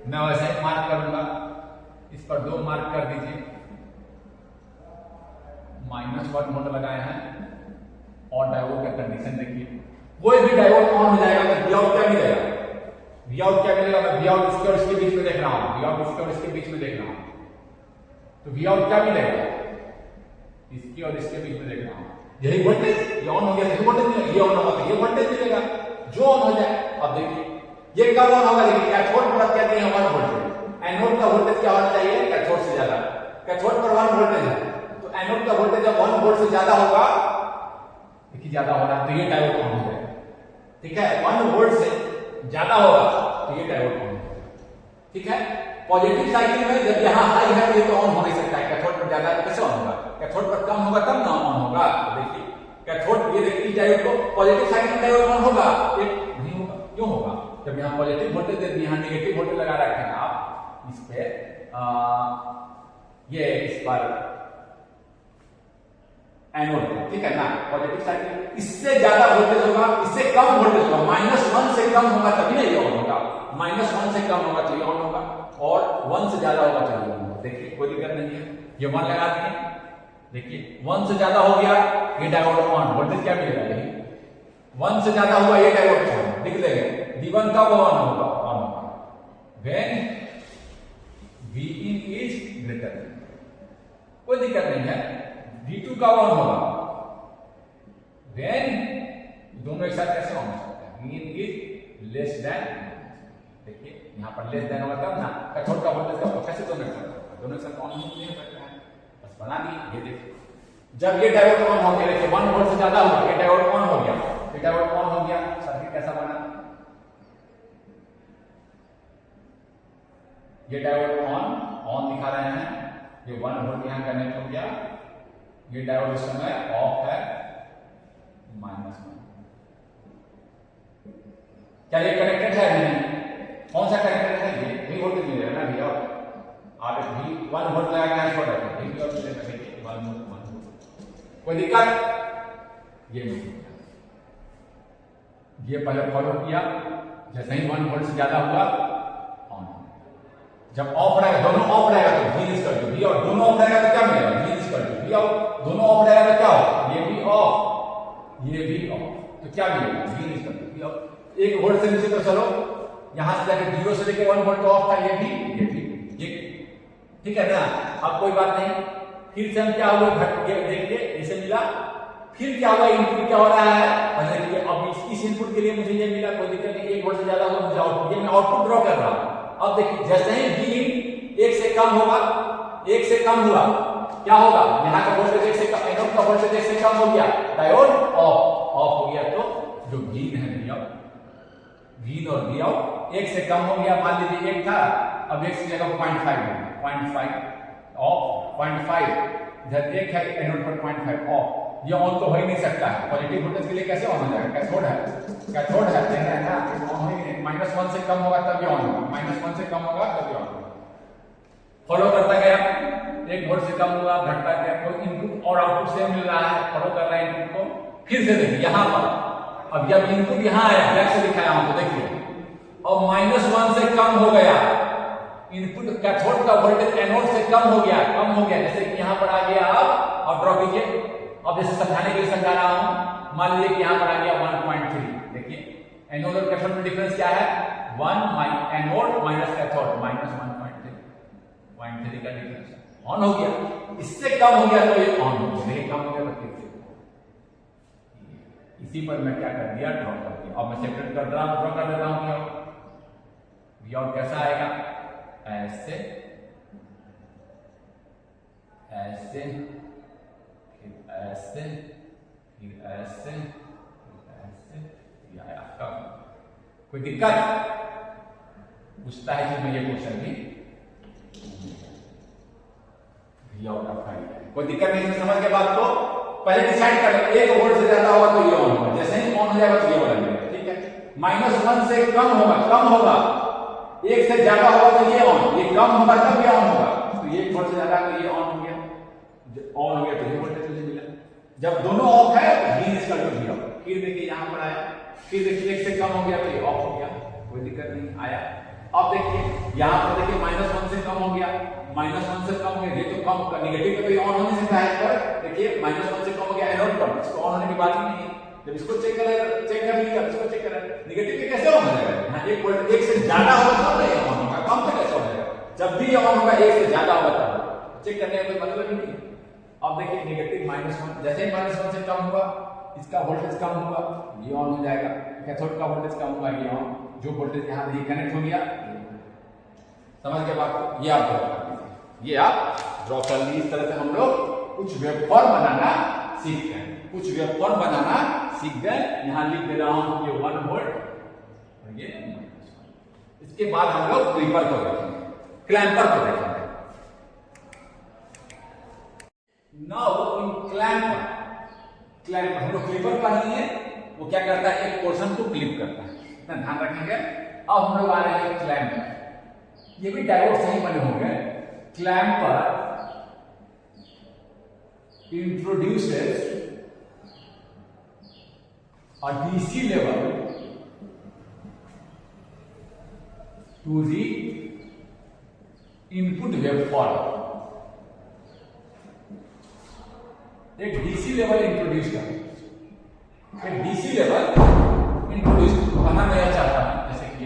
मैं वैसे ही मार्क करूंगा, इस पर 2 मार्क कर दीजिए, -1 वोल्ट लगाए हैं, और डायोड का कंडीशन देखिए, कोई भी डायोड ऑन हो जाएगा तो वी आउट क्या मिलेगा, वी आउट क्या मिलेगा, मैं वी आउट इसके और इसके बीच में देख रहा हूं, वी आउट इसके और इसके बीच में देख रहा हूं, तो वी आउट क्या मिलेगा, इसके और इसके बीच में देख रहा हूं, यही वोल्टेज, ये ऑन हो गया यही वोल्टेज मिलेगा, ये ऑन होगा तो ये वोल्टेज मिलेगा, जो ऑन हो जाए। अब देखिए ये कब ऑन होगा, देखिए कैथोड पर क्या दिए 1 वोल्ट, एनोड का वोल्टेज क्या होना चाहिए कैथोड से ज्यादा, कैथोड पर 1 वोल्टेज है, तो एनोड का वोल्टेज जब 1 वोल्ट से ज्यादा होगा, देखिए ज्यादा हो रहा है तो ये डायोड ऑन हो जाएगा, ठीक है, 1 वोल्ट से ज्यादा होगा तो ये डायोड ऑन हो जाएगा, ठीक है। पॉजिटिव साइकिल में जब यहाँ हाई है तो ये तो ऑन हो नहीं सकता है, कैथोड पर ज्यादा है तो कैसे ऑन होगा, कैथोड पर कम होगा तब ना ऑन होगा। तो देखिए कैथोड, ये देखिए डायोड को पॉजिटिव साइकिल में डायोड ऑन होगा, ये नहीं होगा, क्यों होगा, जब यहाँ पॉजिटिव वोल्टेज दे दिए, यहाँ नेगेटिव वोल्टेज लगा रखे हैं आप इस पे, ये इस पर एनोड, ठीक है ना, पॉजिटिव साइकिल, इससे ज्यादा वोल्टेज होगा, इससे कम वोल्टेज होगा, -1 से कम होगा तभी ना ये ऑन होगा, -1 से कम होगा तो ये ऑन होगा, और 1 से ज्यादा होगा तो ये ऑन होगा। देखिए कोई दिक्कत नहीं है, ये 1 लगा दिए, देखिए 1 से ज्यादा हो गया ये डायोड ऑन, वोल्टेज क्या मिलेगा, यही 1 से ज्यादा हुआ ये डायोड ऑन, लिख देंगे V1 का वो ऑन होगा, व्हेन Vin इज ग्रेटर, कोई दिक्कत नहीं है, V2 का ऑन होगा, व्हेन, दोनों एक साथ कैसे ऑन हो सकता है, Vin इज लेस देन, देखिए यहां पर लेस देन होगा तब ना, कैथोड का वोल्टेज का कैसे दोनों एक साथ, दोनों एक साथ ऑन नहीं हो सकता है, बस बना दिए। ये देखिए जब ये डायोड ऑन हो गया, देखिए 1 वोल्ट से ज्यादा हुआ, ये डायोड ऑन हो गया, ये डायोड ऑन हो गया, सर्किट कैसा बना, ये डायोड ऑन दिखा रहे हैं, ये 1 वोल्ट यहाँ कनेक्ट हो गया, ये डायोड इस समय ऑफ है, -1। क्या ये कनेक्टेड है? नहीं। कौन सा कनेक्टेड है? ये भी वोल्टेज मिल रहा है ना भैया, आप भी 1 वोल्ट लगाना है, छोड़ रहे हैं, और मिलेगा देखिए 1 वोल्ट। कोई दिक्कत? ये नहीं, ये पहले फॉलो किया, जैसे ही 1 वोल्ट से ज्यादा हुआ ऑन। जब ऑफ रहेगा, दोनों ऑफ रहेगा तो V is equal to V out, दोनों ऑफ रहेगा तो क्या मिलेगा? V is equal to V out. दोनों ऑफ रहेगा तो क्या होगा? ये भी ऑफ, ये भी ऑफ, तो क्या मिलेगा? V is equal to V out. 1 volt से नीचे तो चलो, यहां से जाकर 0 से लेकर 1 वोल्ट तो ऑफ था, ये भी, ये ठीक है ना। अब कोई बात नहीं, फिर से हम क्या हुआ, घट गया, देखिए इसे मिला, फिर क्या हुआ, इनपुट क्या हो रहा है? पहले देखिए, अब इस इनपुट के लिए मुझे ये मिला, कोई दिक्कत नहीं, 1 वोल्ट से ज्यादा हुआ मुझे आउटपुट, ये मैं आउटपुट ड्रॉ कर रहा हूं। अब देखिए, जैसे ही Vin 1 से कम होगा, 1 से कम हुआ, क्या होगा? यहाँ का वोल्टेज 1 से कम, एनोड का वोल्टेज 1 से कम हो गया, डायोड ऑफ हो गया। तो जो Vin है भैया, Vin और V आउट 1 से कम हो गया, मान लीजिए 1 था, अब 1 की जगह 0.5 हो गया, 0.5 ऑफ, 0.5 इधर 1 है, एनोड पर 0.5 ऑफ। ये ऑन तो हो ही नहीं सकता है, पॉजिटिव वोल्टेज के लिए कैसे ऑन हो जाएगा? कैथोड है, कैथोड है, देख रहे हैं ना, ऑन हो ही नहीं। -1 से कम होगा तब ये ऑन होगा, -1 से कम होगा तब ये ऑन होगा। फॉलो करता गया, 1 वोल्ट से कम हुआ, घटता गया, तो इनपुट और आउटपुट सेम मिल रहा है, फॉलो कर रहा है इनपुट को। फिर से देखिए यहां पर, अब जब इनपुट यहां आया, ब्लैक से दिखाया हूं, तो देखिए अब -1 से कम हो गया, इनपुट कैथोड का वोल्टेज एनोड से कम हो गया, जैसे कि यहां पर आ गया। अब ड्रॉ कीजिए, अब जैसे समझाने के लिए समझा रहा हूं, मान लीजिए कि यहां पर आ गया 1.3, देखिए एनोड और कैथोड में डिफरेंस क्या है? 1 एनोड माइनस कैथोड, -1.3 का डिफरेंस, ऑन हो गया। इससे कम हो गया तो ये ऑन हो गया, नहीं कम हो गया तो फिर से। इसी पर मैं क्या कर दिया, ड्रॉ कर दिया। अब मैं सेपरेट कर रहा हूं, ड्रॉ कर देता हूं। V आउट कैसा आएगा? ऐसे, ऐसे, फिर ऐसे, फिर ऐसे, फिर ऐसे, ये आया आपका। कोई दिक्कत? पूछता है कि मैं ये क्वेश्चन भी V आउट आपका ही है, कोई दिक्कत नहीं। समझ के बात को पहले डिसाइड कर ले, 1 वोल्ट से ज्यादा होगा तो ये ऑन होगा, जैसे ही ऑन हो जाएगा तो ये वाला मिलेगा, ठीक है। -1 से कम होगा, 1 से ज्यादा होगा तो ये ऑन, ये कम होगा तब ये ऑन होगा, तो 1 वोल्ट से ज्यादा तो ये ऑन हो गया, ऑन हो गया तो ये वोल्टेज मुझे मिला। जब दोनों ऑफ है V is equal to V out. फिर देखिए यहां पर आया, फिर देखिए 1 से कम हो गया तो ये ऑफ हो गया, कोई दिक्कत नहीं आया। अब देखिए यहां पर देखिए -1 से कम हो गया, -1 से कम हो गया, ये तो कम नेगेटिव पे तो ये ऑन होने से है, पर देखिए -1 से कम हो गया एनोड पर, इसको ऑन होने की बात ही नहीं है। जब इसको चेक कर लिया, इसको चेक कर, नेगेटिव पे कैसे ऑन हो जाएगा? हां, 1 वोल्ट 1 से ज्यादा होगा तब नहीं ऑन होगा, कम से कैसे ऑन हो जाएगा? जब भी ऑन होगा 1 से ज्यादा होगा तब, चेक करने का कोई मतलब ही नहीं। अब देखिए नेगेटिव -1, जैसे ही -1 से कम होगा, इसका वोल्टेज कम होगा, ये ऑन हो जाएगा। कैथोड का वोल्टेज कम होगा, ये ऑन, जो वोल्टेज यहां पे कनेक्ट हो गया। समझ के बात को, ये आप ड्रॉ कर लीजिए, ये आप ड्रॉ कर लीजिए। इस तरह से हम लोग कुछ वेवफॉर्म बनाना सीख गए, कुछ वेवफॉर्म बनाना सीख गए। यहां लिख दे रहा हूं ये 1 वोल्ट और ये -1। इसके बाद हम लोग क्लिपर को देखेंगे, क्लैंपर को देखेंगे। नाउ इन क्लैंपर हम लोग क्लिपर पढ़ी है, वो क्या करता है, एक पोर्शन को क्लिप करता है, इतना ध्यान रखेंगे। अब हम लोग आ रहे हैं क्लैंपर, ये भी डायोड से ही बने होंगे। Clamper introduces a DC level to the input waveform। एक डीसी लेवल इंट्रोड्यूस कर, एक डीसी लेवल इंट्रोड्यूस करना मैं चाहता हूं, जैसे कि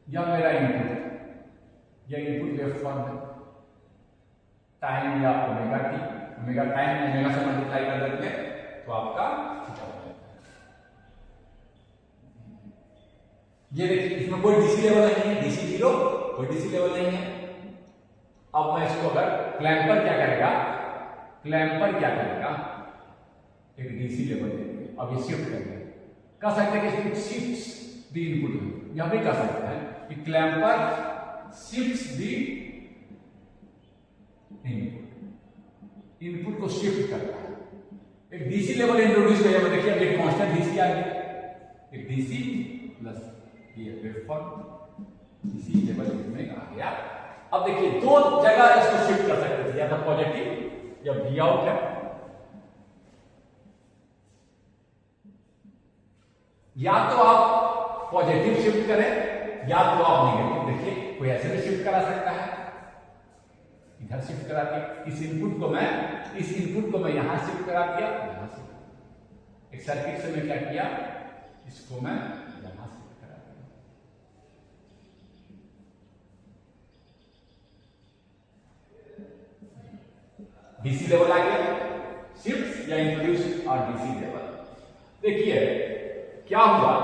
यह मेरा इनपुट है, यह इनपुट वेवफॉर्म है, टाइम या omega T, omega time omega से मल्टीप्लाई कर देंगे तो आपका थीटा हो जाता है। ये देखिए इसमें कोई डीसी लेवल नहीं है, डीसी 0, कोई डीसी लेवल नहीं है। अब मैं इसको अगर क्लैंपर क्या करेगा, क्लैंपर क्या करेगा, एक डीसी लेवल देंगे। अब ये शिफ्ट करेंगे, कह सकते हैं कि शिफ्ट्स द इनपुट, यह भी कह सकते हैं कि क्लैंपर शिफ्ट्स द इनपुट को शिफ्ट करता है। एक डीसी लेवल इंट्रोड्यूस किया, देखिए अब एक कांस्टेंट डीसी आ गया, एक डीसी प्लस ये वेवफॉर्म डीसी लेवल में आ गया। अब देखिए दो जगह इसको शिफ्ट कर सकते थे, या तो पॉजिटिव या वी आउट है, या तो आप पॉजिटिव शिफ्ट करें या तो आप नेगेटिव। देखिए कोई ऐसे भी शिफ्ट करा सकता है, इधर शिफ्ट करा दिया, इस इनपुट को मैं यहां शिफ्ट करा दिया, यहां से एक सर्किट से मैं क्या किया, इसको मैं यहां शिफ्ट करा दिया। डीसी लेवल आ गया, शिफ्ट या इंट्रोड्यूस और डीसी लेवल। देखिए क्या हुआ,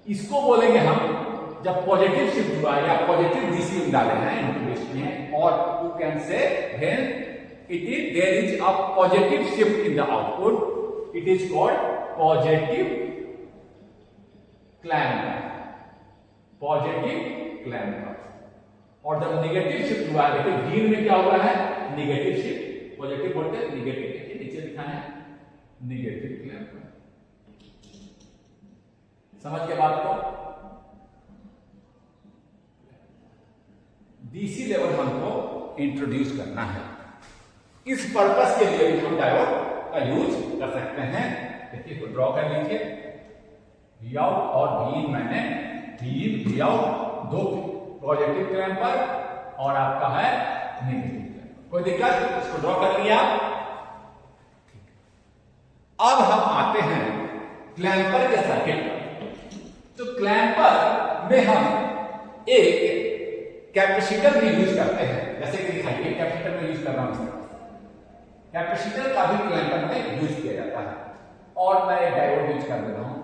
इसको बोलेंगे हम जब पॉजिटिव शिफ्ट हुआ या पॉजिटिव डीसी डाले हैं इंट्रोड्यूस में, और you can say when it is there is a positive shift in the output, it is called positive clamper, positive clamper. और जब नेगेटिव शिफ्ट हुआ है, देखिए ग्रीन में क्या हुआ है, नेगेटिव शिफ्ट, पॉजिटिव बोलते हैं नेगेटिव, देखिए नीचे लिखा है नेगेटिव क्लैम्पर। समझ के बात को, डीसी लेवल हमको इंट्रोड्यूस करना है, इस पर्पस के लिए भी हम डायोड का यूज कर सकते हैं। देखिए को ड्रॉ कर लीजिए, वी आउट और वी इन, मैंने वी इन वी आउट दो पॉजिटिव क्लैम्पर और आपका है नेगेटिव क्लैम्पर, कोई दिक्कत, इसको ड्रॉ कर लिया। अब हम आते हैं क्लैम्पर के सर्किट पर। तो क्लैम्पर में हम एक कैपेसिटर भी यूज करते हैं, जैसे कि दिखाइए कैपेसिटर में यूज कर रहा हूं, कैपेसिटर का भी क्लैम्पर में यूज किया जाता है। और मैं एक डायोड यूज कर दे रहा हूं,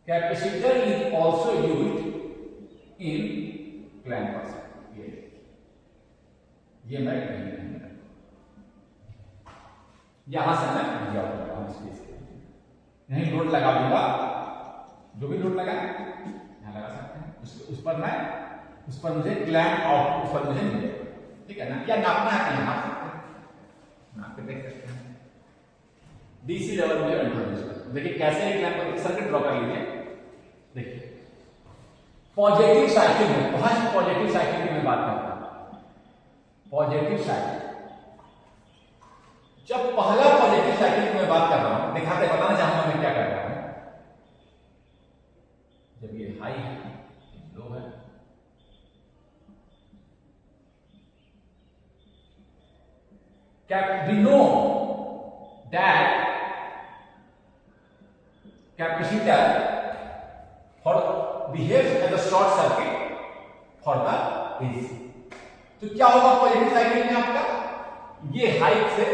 capacitor is also use in clamper. ये मैं यहां से मैं दिया होगा, यहीं लोड लगा दूंगा, जो भी लोड लगा यहां लगा सकते हैं, उस पर मैं, उस पर मुझे क्लैम्प आउटपुट उस पर मुझे मिलेगा, ठीक है ना। या नापना है तो नाप सकते हैं, नाप के देख सकते हैं। डीसी लेवल में इंट्रोड्यूस करते हैं, देखिए कैसे क्लैम्प सर्किट ड्रॉ कर लीजिए। देखिए पॉजिटिव साइकिल में, फर्स्ट पॉजिटिव साइकिल की मैं बात करता हूं, पॉजिटिव साइकिल, जब पहला पॉजिटिव साइकिल की मैं बात कर रहा हूं, दिखाते बताना चाहूंगा मैं क्या कर रहा हूं। जब ये हाई है, लो है, we know that capacitor for behaves as a short circuit for the AC। तो क्या होगा पॉजिटिव साइकिल में आपका, ये हाई से,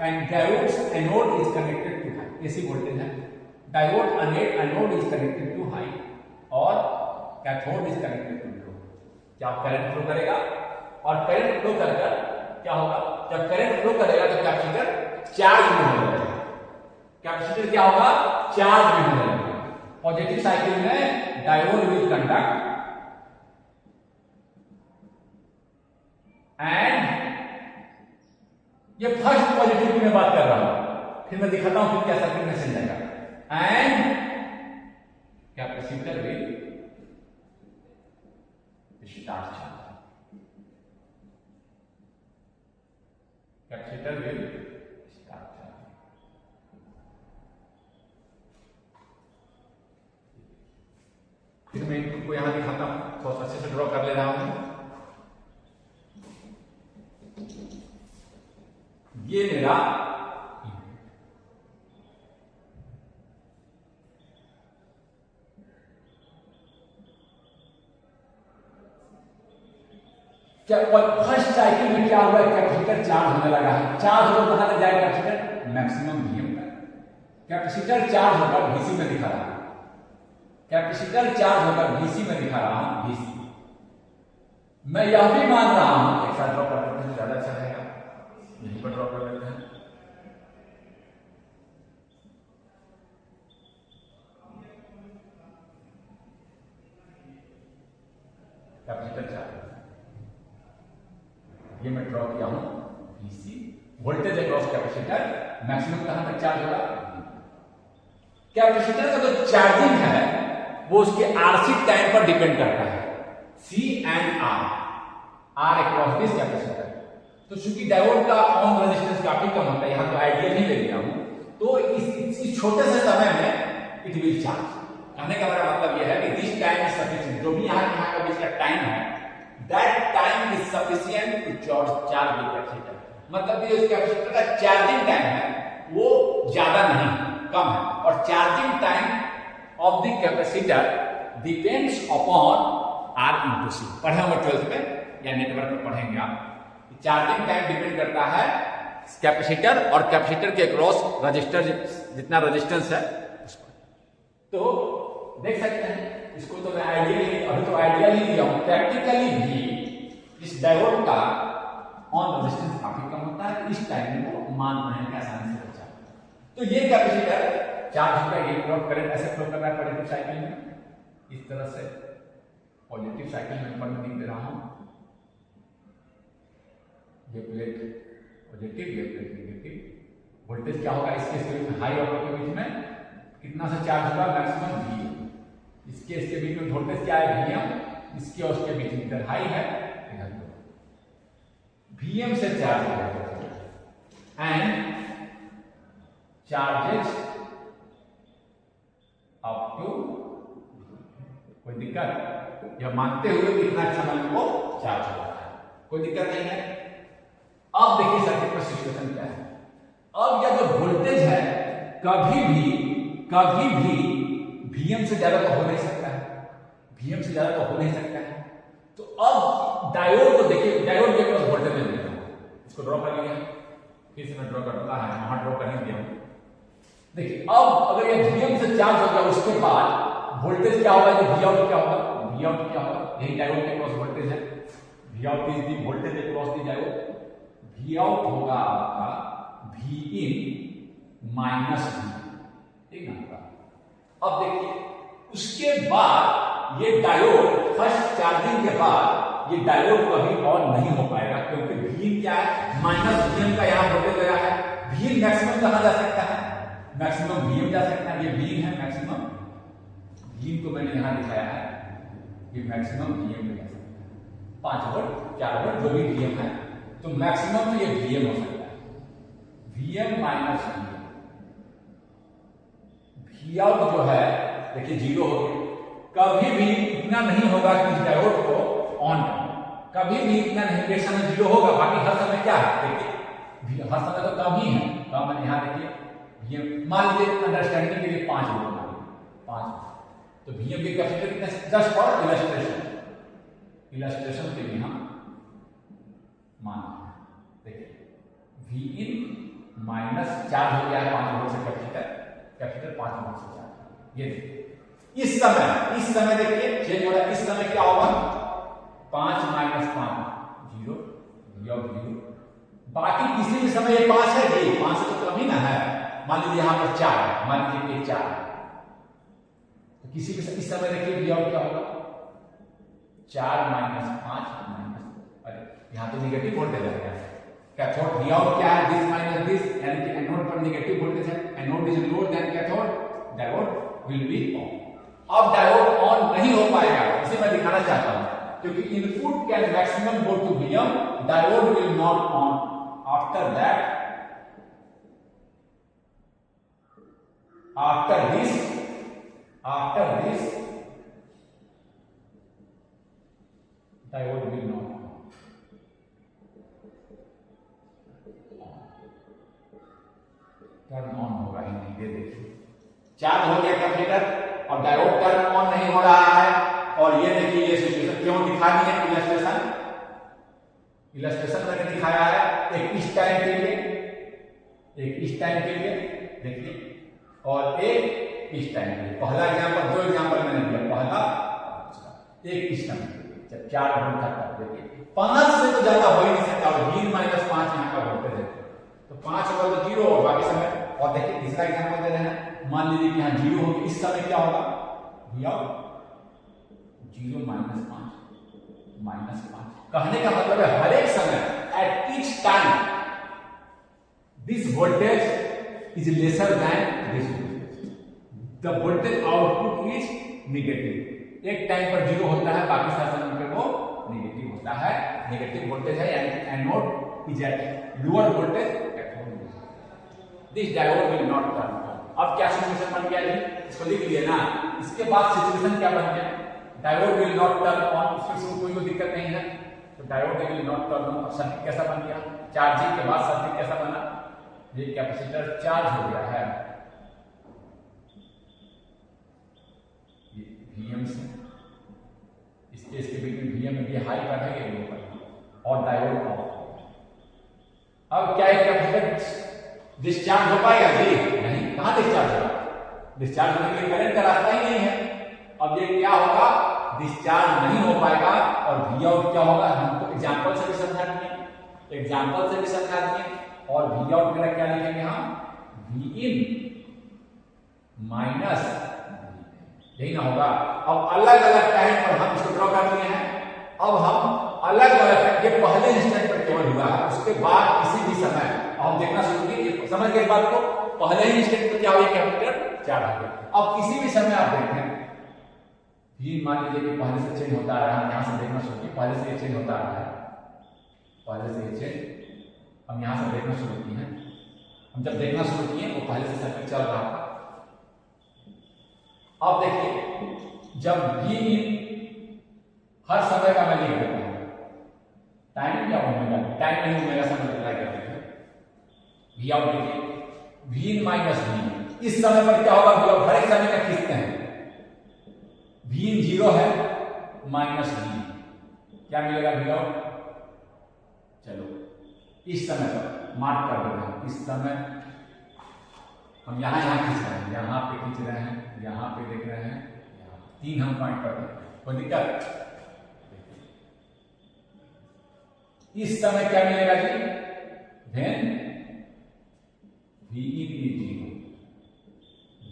and diode anode is connected to high, AC voltage है, diode anode is connected to high और cathode is connected to low. क्या करंट फ्लो करेगा, और करंट फ्लो कर क्या होगा, जब करंट फ्लो करेगा तो कैपेसिटर चार्ज में होने लगेगा, कैपेसिटर क्या होगा, चार्ज में होने लगेगा। पॉजिटिव साइकिल में डायोड विल कंडक्ट एंड, ये फर्स्ट पॉजिटिव की मैं बात कर रहा हूं, फिर मैं दिखाता हूं फिर क्या सर्किट में चल जाएगा, and capacitor will start charge, capacitor will start charge. फिर मैं इनको यहां दिखाता हूं, थोड़ा अच्छे से ड्रॉ कर ले रहा हूं। ये मेरा क्या फर्स्ट साइकिल में क्या हुआ, कैपेसिटर चार्ज होने लगा है, चार्ज होकर कहां तक जाएगा कैपेसिटर, मैक्सिमम वीएम तक। कैपेसिटर चार्ज होकर डीसी में दिखा रहा है, कैपेसिटर चार्ज होकर डीसी में दिखा रहा हूं, डीसी। मैं यह भी मान रहा हूं, एक साथ ड्रॉ कर लेते हैं ज्यादा अच्छा रहेगा, यहीं पर ड्रॉ कर लेते हैं। कैपेसिटर चार्ज होता है। ये मैं ड्रॉ किया हूं VC, voltage across capacitor, maximum कहां तक चार्ज होगा। कैपेसिटर का जो चार्जिंग है वो उसके RC टाइम पर डिपेंड करता है, C and R across this capacitor. तो चूंकि डायोड का ऑन रेजिस्टेंस काफी कम होता है, यहां तो आइडियल ही ले लिया हूं, तो इस छोटे से समय में इट विल चार्ज। कहने का मेरा मतलब यह है कि दिस टाइम इज सफिशिएंट, जो भी यहां का बीच का टाइम है, that time is sufficient to charge the capacitor. मतलब कि उस कैपेसिटर का चार्जिंग टाइम है वो ज्यादा नहीं, कम है, और charging time of the capacitor depends upon R into C। पढ़े होंगे 12th में या नेटवर्क में पढ़ेंगे आप। चार्जिंग टाइम डिपेंड करता है कैपेसिटर और कैपेसिटर के क्रॉस रजिस्टर, जितना रेजिस्टेंस है उस पर। तो देख सकते हैं, इसको तो मैं आइडियली अभी तो आइडियली लिया हूं, प्रैक्टिकली भी इस डायोड का ऑन रेजिस्टेंस काफी कम होता है, इस टाइम में वो मान पाने का आसानी से बचा। तो ये कैपेसिटर चार्ज होगा, ये फ्लो करंट ऐसे फ्लो कर रहा है पॉजिटिव साइकिल में, इस तरह से पॉजिटिव साइकिल में ऊपर में लिख दे रहा हूं, ये प्लेट पॉजिटिव, ये प्लेट नेगेटिव। वोल्टेज क्या होगा इसके बीच में, हाई और लो के बीच में कितना सा चार्ज होगा, मैक्सिमम V। इसके बीच में वोल्टेज क्या है, Vm, इसके और उसके बीच में इधर हाई है, इधर लो। Vm से चार्ज होगा एंड चार्जेस अप टू, कोई दिक्कत, यह मानते हुए कितना समय में वो चार्ज होगा, कोई दिक्कत नहीं है। अब देखिए सर्किट पर सिचुएशन क्या है। अब यह जो वोल्टेज है कभी भी Vm से ज्यादा तो हो नहीं सकता है, Vm से ज्यादा तो हो नहीं सकता है। तो अब डायोड को देखिए, डायोड के पास वोल्टेज ले लिया, इसको ड्रॉ कर लिया, फिर से मैं ड्रॉ करता है, वहां ड्रॉ कर ही दिया हूं। देखिए अब अगर ये Vm से चार्ज हो गया, उसके बाद वोल्टेज क्या होगा, Vout क्या होगा, Vout क्या होगा, यही डायोड के क्रॉस वोल्टेज है, Vout is the voltage across the diode. Vout होगा आपका Vin माइनस V, ठीक ना। अब देखिए उसके बाद ये डायोड फर्स्ट चार्जिंग के बाद ये डायोड कभी ऑन नहीं हो पाएगा, क्योंकि Vin क्या है, माइनस Vm का यहाँ वोल्टेज लगा है। Vin मैक्सिमम कहां जा सकता है, मैक्सिमम Vm जा सकता है, ये Vin है मैक्सिमम, Vin को मैंने यहां दिखाया है, ये मैक्सिमम Vm में जा सकता है, 5 वोल्ट 4 वोल्ट जो भी Vm है, तो मैक्सिमम तो ये Vm हो सकता है, Vm माइनस Vm। Vout जो है देखिए 0 हो गया, कभी भी इतना नहीं होगा कि इस डायोड को ऑन करें, कभी भी इतना नहीं, एक समय 0 होगा, बाकी हर समय क्या है, देखिए हर समय तो कम ही है, कम है। यहाँ देखिए Vm मान लीजिए अंडरस्टैंडिंग के लिए 5 वोल्ट मान लीजिए 5, तो Vm की कैपेसिटी कितना, जस्ट फॉर इलस्ट्रेशन के लिए हम मान देखिए Vin माइनस चार्ज हो गया है 5 वोल्ट से कैपेसिटर 5 वोल्ट से चार्ज। ये देखिए इस समय देखिए चेंज हो रहा है, इस समय क्या होगा, 5 माइनस 5 0, Vout 0। बाकी किसी भी समय ये 5 है, ये 5 से तो कम ही ना है, मान लीजिए यहां पर 4 है, मान लीजिए ये 4 है, तो किसी भी इस समय देखिए Vout क्या होगा, 4 माइनस 5 माइनस, अरे यहां तो नेगेटिव वोल्टेज आ गया है, कैथोड Vout क्या है, दिस माइनस दिस, यानी कि एनोड पर नेगेटिव वोल्टेज है, anode is lower than cathode, diode will be on. अब डायोड ऑन नहीं हो पाएगा, इसे मैं दिखाना चाहता हूं, क्योंकि input can maximum go to Vm, diode will not on. After this diode will not on. Turn on होगा ही नहीं, ये देखिए चार्ज हो गया कैपेसिटर और डायोड टर्न ऑन नहीं हो रहा है। और ये देखिए ये सिचुएशन क्यों दिखा दी है, इलस्ट्रेशन मैंने दिखाया है, एक इस टाइम के लिए, एक इस टाइम के लिए देखिए, और एक इस टाइम के लिए। पहला एग्जांपल, दो एग्जांपल मैंने दिया, पहला एक इस टाइम के लिए, जब 4 वोल्ट तक देखिए 5 से तो ज्यादा हो ही नहीं सकता, और Vin माइनस 5 यहाँ का वोल्टेज है, तो 5 होगा तो 0 और बाकी समय। और देखिए तीसरा एग्जांपल दे रहे हैं, मान लीजिए कि यहाँ 0 होगी, इस समय क्या होगा, Vout 0 माइनस 5, -5। कहने का मतलब है हर एक समय, at each time this voltage is lesser than this voltage, the voltage output is negative. एक टाइम पर 0 होता है, बाकी सारे समय पे वो नेगेटिव होता है। नेगेटिव वोल्टेज है, यानी anode is at lower voltage, cathode. This diode will not turn on. अब क्या सिचुएशन बन गया जी, इसको लिख लिए ना। इसके बाद सिचुएशन क्या बन गया, diode will not turn on. उसमें कोई दिक्कत नहीं है, तो diode will not turn on. Circuit कैसा बन गया, चार्जिंग के बाद सर्किट कैसा बना, ये कैपेसिटर चार्ज हो गया है Vm से, इसके बीच में Vm ये हाई पर है, ये लो पर है, और डायोड ऑफ। अब क्या है, कैपेसिटर डिस्चार्ज हो पाएगा जी? नहीं। कहां डिस्चार्ज होगा, डिस्चार्ज होने के लिए करंट का रास्ता ही नहीं है। अब ये क्या होगा, डिस्चार्ज नहीं हो पाएगा, और वी आउट क्या होगा, हमको एग्जांपल से भी समझा दिए, एग्जांपल से भी समझा दिए। और वी आउट मेरा क्या लिखेंगे हम, वी इन माइनस, यही ना होगा। अब अलग अलग टाइम पर हम इसको ड्रॉ कर लिए हैं। अब हम अलग अलग, ये पहले इंस्टेंट पर केवल हुआ है, उसके बाद किसी भी समय हम देखना शुरू किए, समझ गए बात को। पहले ही इंस्टेंट पर क्या हुआ, कैपेसिटर चार्ज हो गया। अब किसी भी समय आप देखें, ये मान लीजिए कि पहले से चेंज होता आ रहा है, हम यहां से देखना शुरू किए, पहले से ये चेंज होता आ रहा है, पहले से ये चेंज हम यहां से देखना शुरू किए हैं। हम जब देखना शुरू किए वो पहले से सर्किट चल रहा था। अब देखिए, जब भी हर समय का मैं लिख देता हूं, टाइम क्या ओमेगा, टाइम नहीं ओमेगा से मल्टीप्लाई कर देते हैं। वी आउट देखिए, वी इन माइनस वी, इस समय पर क्या होगा, वी आउट हर एक समय का खींचते हैं। वी इन 0 है, माइनस वी, क्या मिलेगा वी आउट। चलो इस समय पर मार्क कर देते हैं, इस समय हम यहां खींच रहे हैं, यहां पे खींच रहे हैं, यहां पे देख रहे हैं, यहाँ 3 हम पॉइंट कर रहे हैं, कोई दिक्कत। इस समय क्या मिलेगा जी, when V in is 0,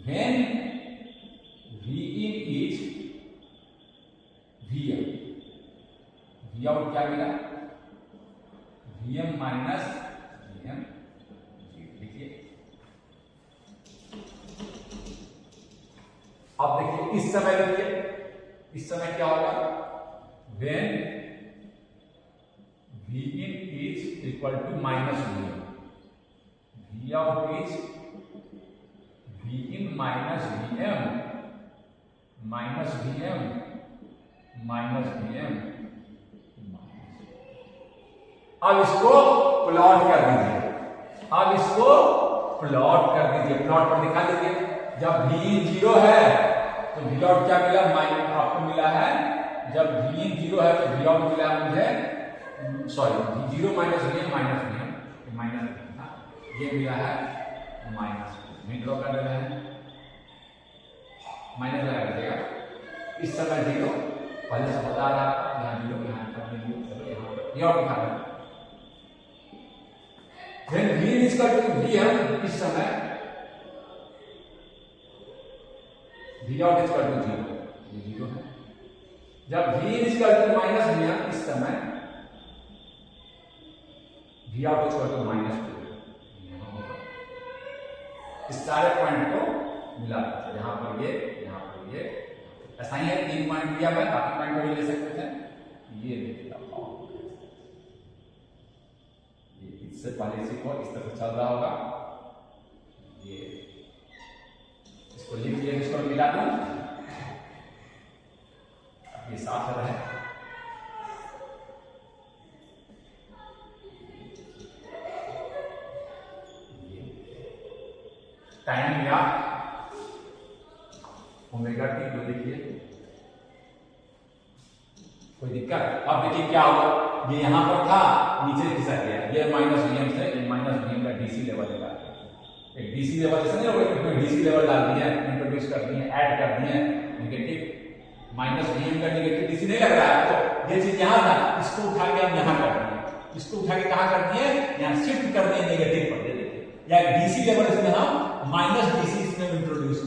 when V in is V M, V out क्या मिला, V M minus V M. देखिए अब देखिए, इस समय देखिए, इस समय क्या होगा, when V in is equal to minus V M, V out is V in minus V M, minus V M, minus V M. अब इसको प्लॉट कर दीजिए, अब इसको प्लॉट कर दीजिए, प्लॉट पर दिखा दीजिए। जब v इन 0 है तो v आउट क्या मिला, माइनस आपको मिला है। जब v इन 0 है तो v आउट मिला मुझे, sorry v0 minus v in minus v in, minus ये मिला है माइनस, नहीं ड्रॉ कर रहे हैं, माइनस लगा दीजिएगा। इस समय 0 पहले से बता रहा था, यहाँ 0 यहाँ पर यहाँ दिखा रहा है। When v is equal to v है, इस समय v out is equal to 0, ये 0 है। जब v is equal to minus v है, इस समय v out is equal to -2। इस सारे पॉइंट को मिला, यहाँ पर ये ऐसा ही है। 3 पॉइंट दिया मैं, बाकी पॉइंट को भी ले सकते थे। ये देखिए इससे पहले इसी को इस तरह चल रहा होगा, ये इसको लिख लिया, इसको मिला दूं, ये साफ रहे। टाइम मिला ओमेगा टी, जो देखिए कोई दिक्कत। अब देखिए क्या होगा, ये यहां पर था, नीचे खिसक गया, ये माइनस वीएम से, ये माइनस वीएम का डीसी लेवल लगा, एक डीसी लेवल जैसे नहीं होगा, इसमें डीसी लेवल डाल दिया, इंट्रोड्यूस कर दिए, ऐड कर दिए नेगेटिव, माइनस वीएम का नेगेटिव डीसी नहीं लग रहा है। तो ये चीज यहां था, इसको उठा के हम यहां कर दिए, इसको उठा के कहां कर दिए, यहां शिफ्ट कर दिए नेगेटिव पर, देखिए या डीसी लेवल इसमें हम माइनस डीसी इसमें इंट्रोड्यूस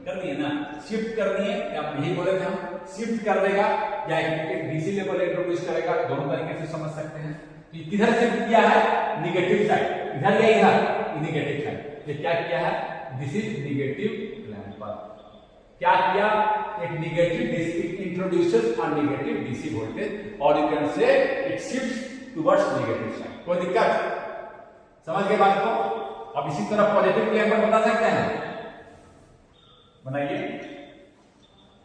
कर करनी है ना, शिफ्ट करनी है, या यही बोले थे हम, शिफ्ट कर देगा या एक डीसी लेवल इंट्रोड्यूस करेगा, दोनों तरीके से समझ सकते हैं। तो किधर शिफ्ट किया है, निगेटिव साइड, इधर या इधर, निगेटिव साइड। ये क्या किया है, दिस इज निगेटिव क्लैंपर। क्या किया, एक निगेटिव डीसी इंट्रोड्यूसेस और निगेटिव डीसी वोल्टेज, और यू कैन से it shifts towards negative side. कोई दिक्कत, समझ गए बात को? अब इसी तरह पॉजिटिव क्लैंपर बता सकते हैं, बनाइए,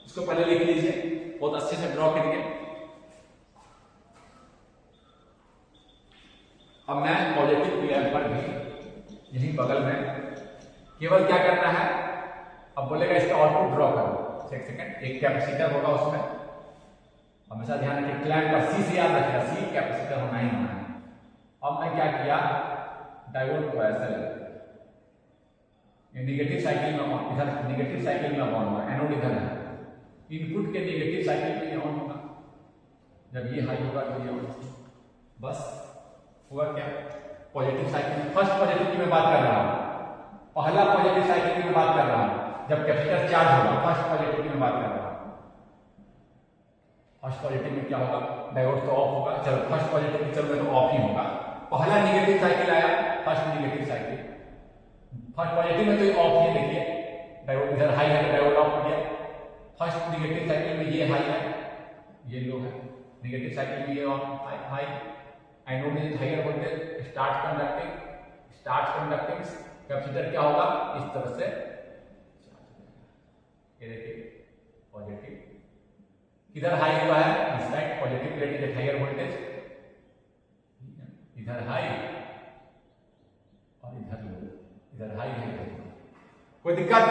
इसको पहले लिख लीजिए, बहुत अच्छे से ड्रॉ करिए। अब मैं पॉजिटिव क्लैंपर भी यही बगल में, केवल क्या करना है, अब बोलेगा इसका आउटपुट ड्रॉ करो, एक सेकंड, एक कैपेसिटर होगा उसमें, हमेशा ध्यान रखिए क्लैंपर सी से याद रखिएगा, सी कैपेसिटर होना ही होना है। अब मैं क्या किया, डायोड को ऐसा लगा, ये निगेटिव साइकिल में ऑन, इधर निगेटिव साइकिल में ऑन होगा, एनोड इधर है, इनपुट के निगेटिव साइकिल में ये ऑन होगा, जब ये हाई होगा तो ये ऑन, बस हुआ क्या, पॉजिटिव साइकिल। फर्स्ट पॉजिटिव की मैं बात कर रहा हूं, पहला पॉजिटिव साइकिल की मैं बात कर रहा हूं, जब कैपेसिटर चार्ज होगा, फर्स्ट पॉजिटिव की मैं बात कर रहा हूं। फर्स्ट पॉजिटिव में क्या होगा, डायोड तो ऑफ होगा, चलो फर्स्ट पॉजिटिव में चल रहे तो ऑफ ही होगा। पहला निगेटिव साइकिल आया, first negative cycle, first positive में तो ये ऑफ ही, देखिए डायोड इधर हाई है, डायोड ऑफ हो गया। फर्स्ट निगेटिव साइकिल में ये हाई है, ये लो है, निगेटिव साइकिल में ये off high, anode is higher voltage, start conducting, capacitor क्या होगा, इस तरह से, ये देखिए पॉजिटिव, किधर हाई हुआ है, इस side positive plate is higher voltage, इधर हाई और इधर लो, इधर हाई है, कोई दिक्कत,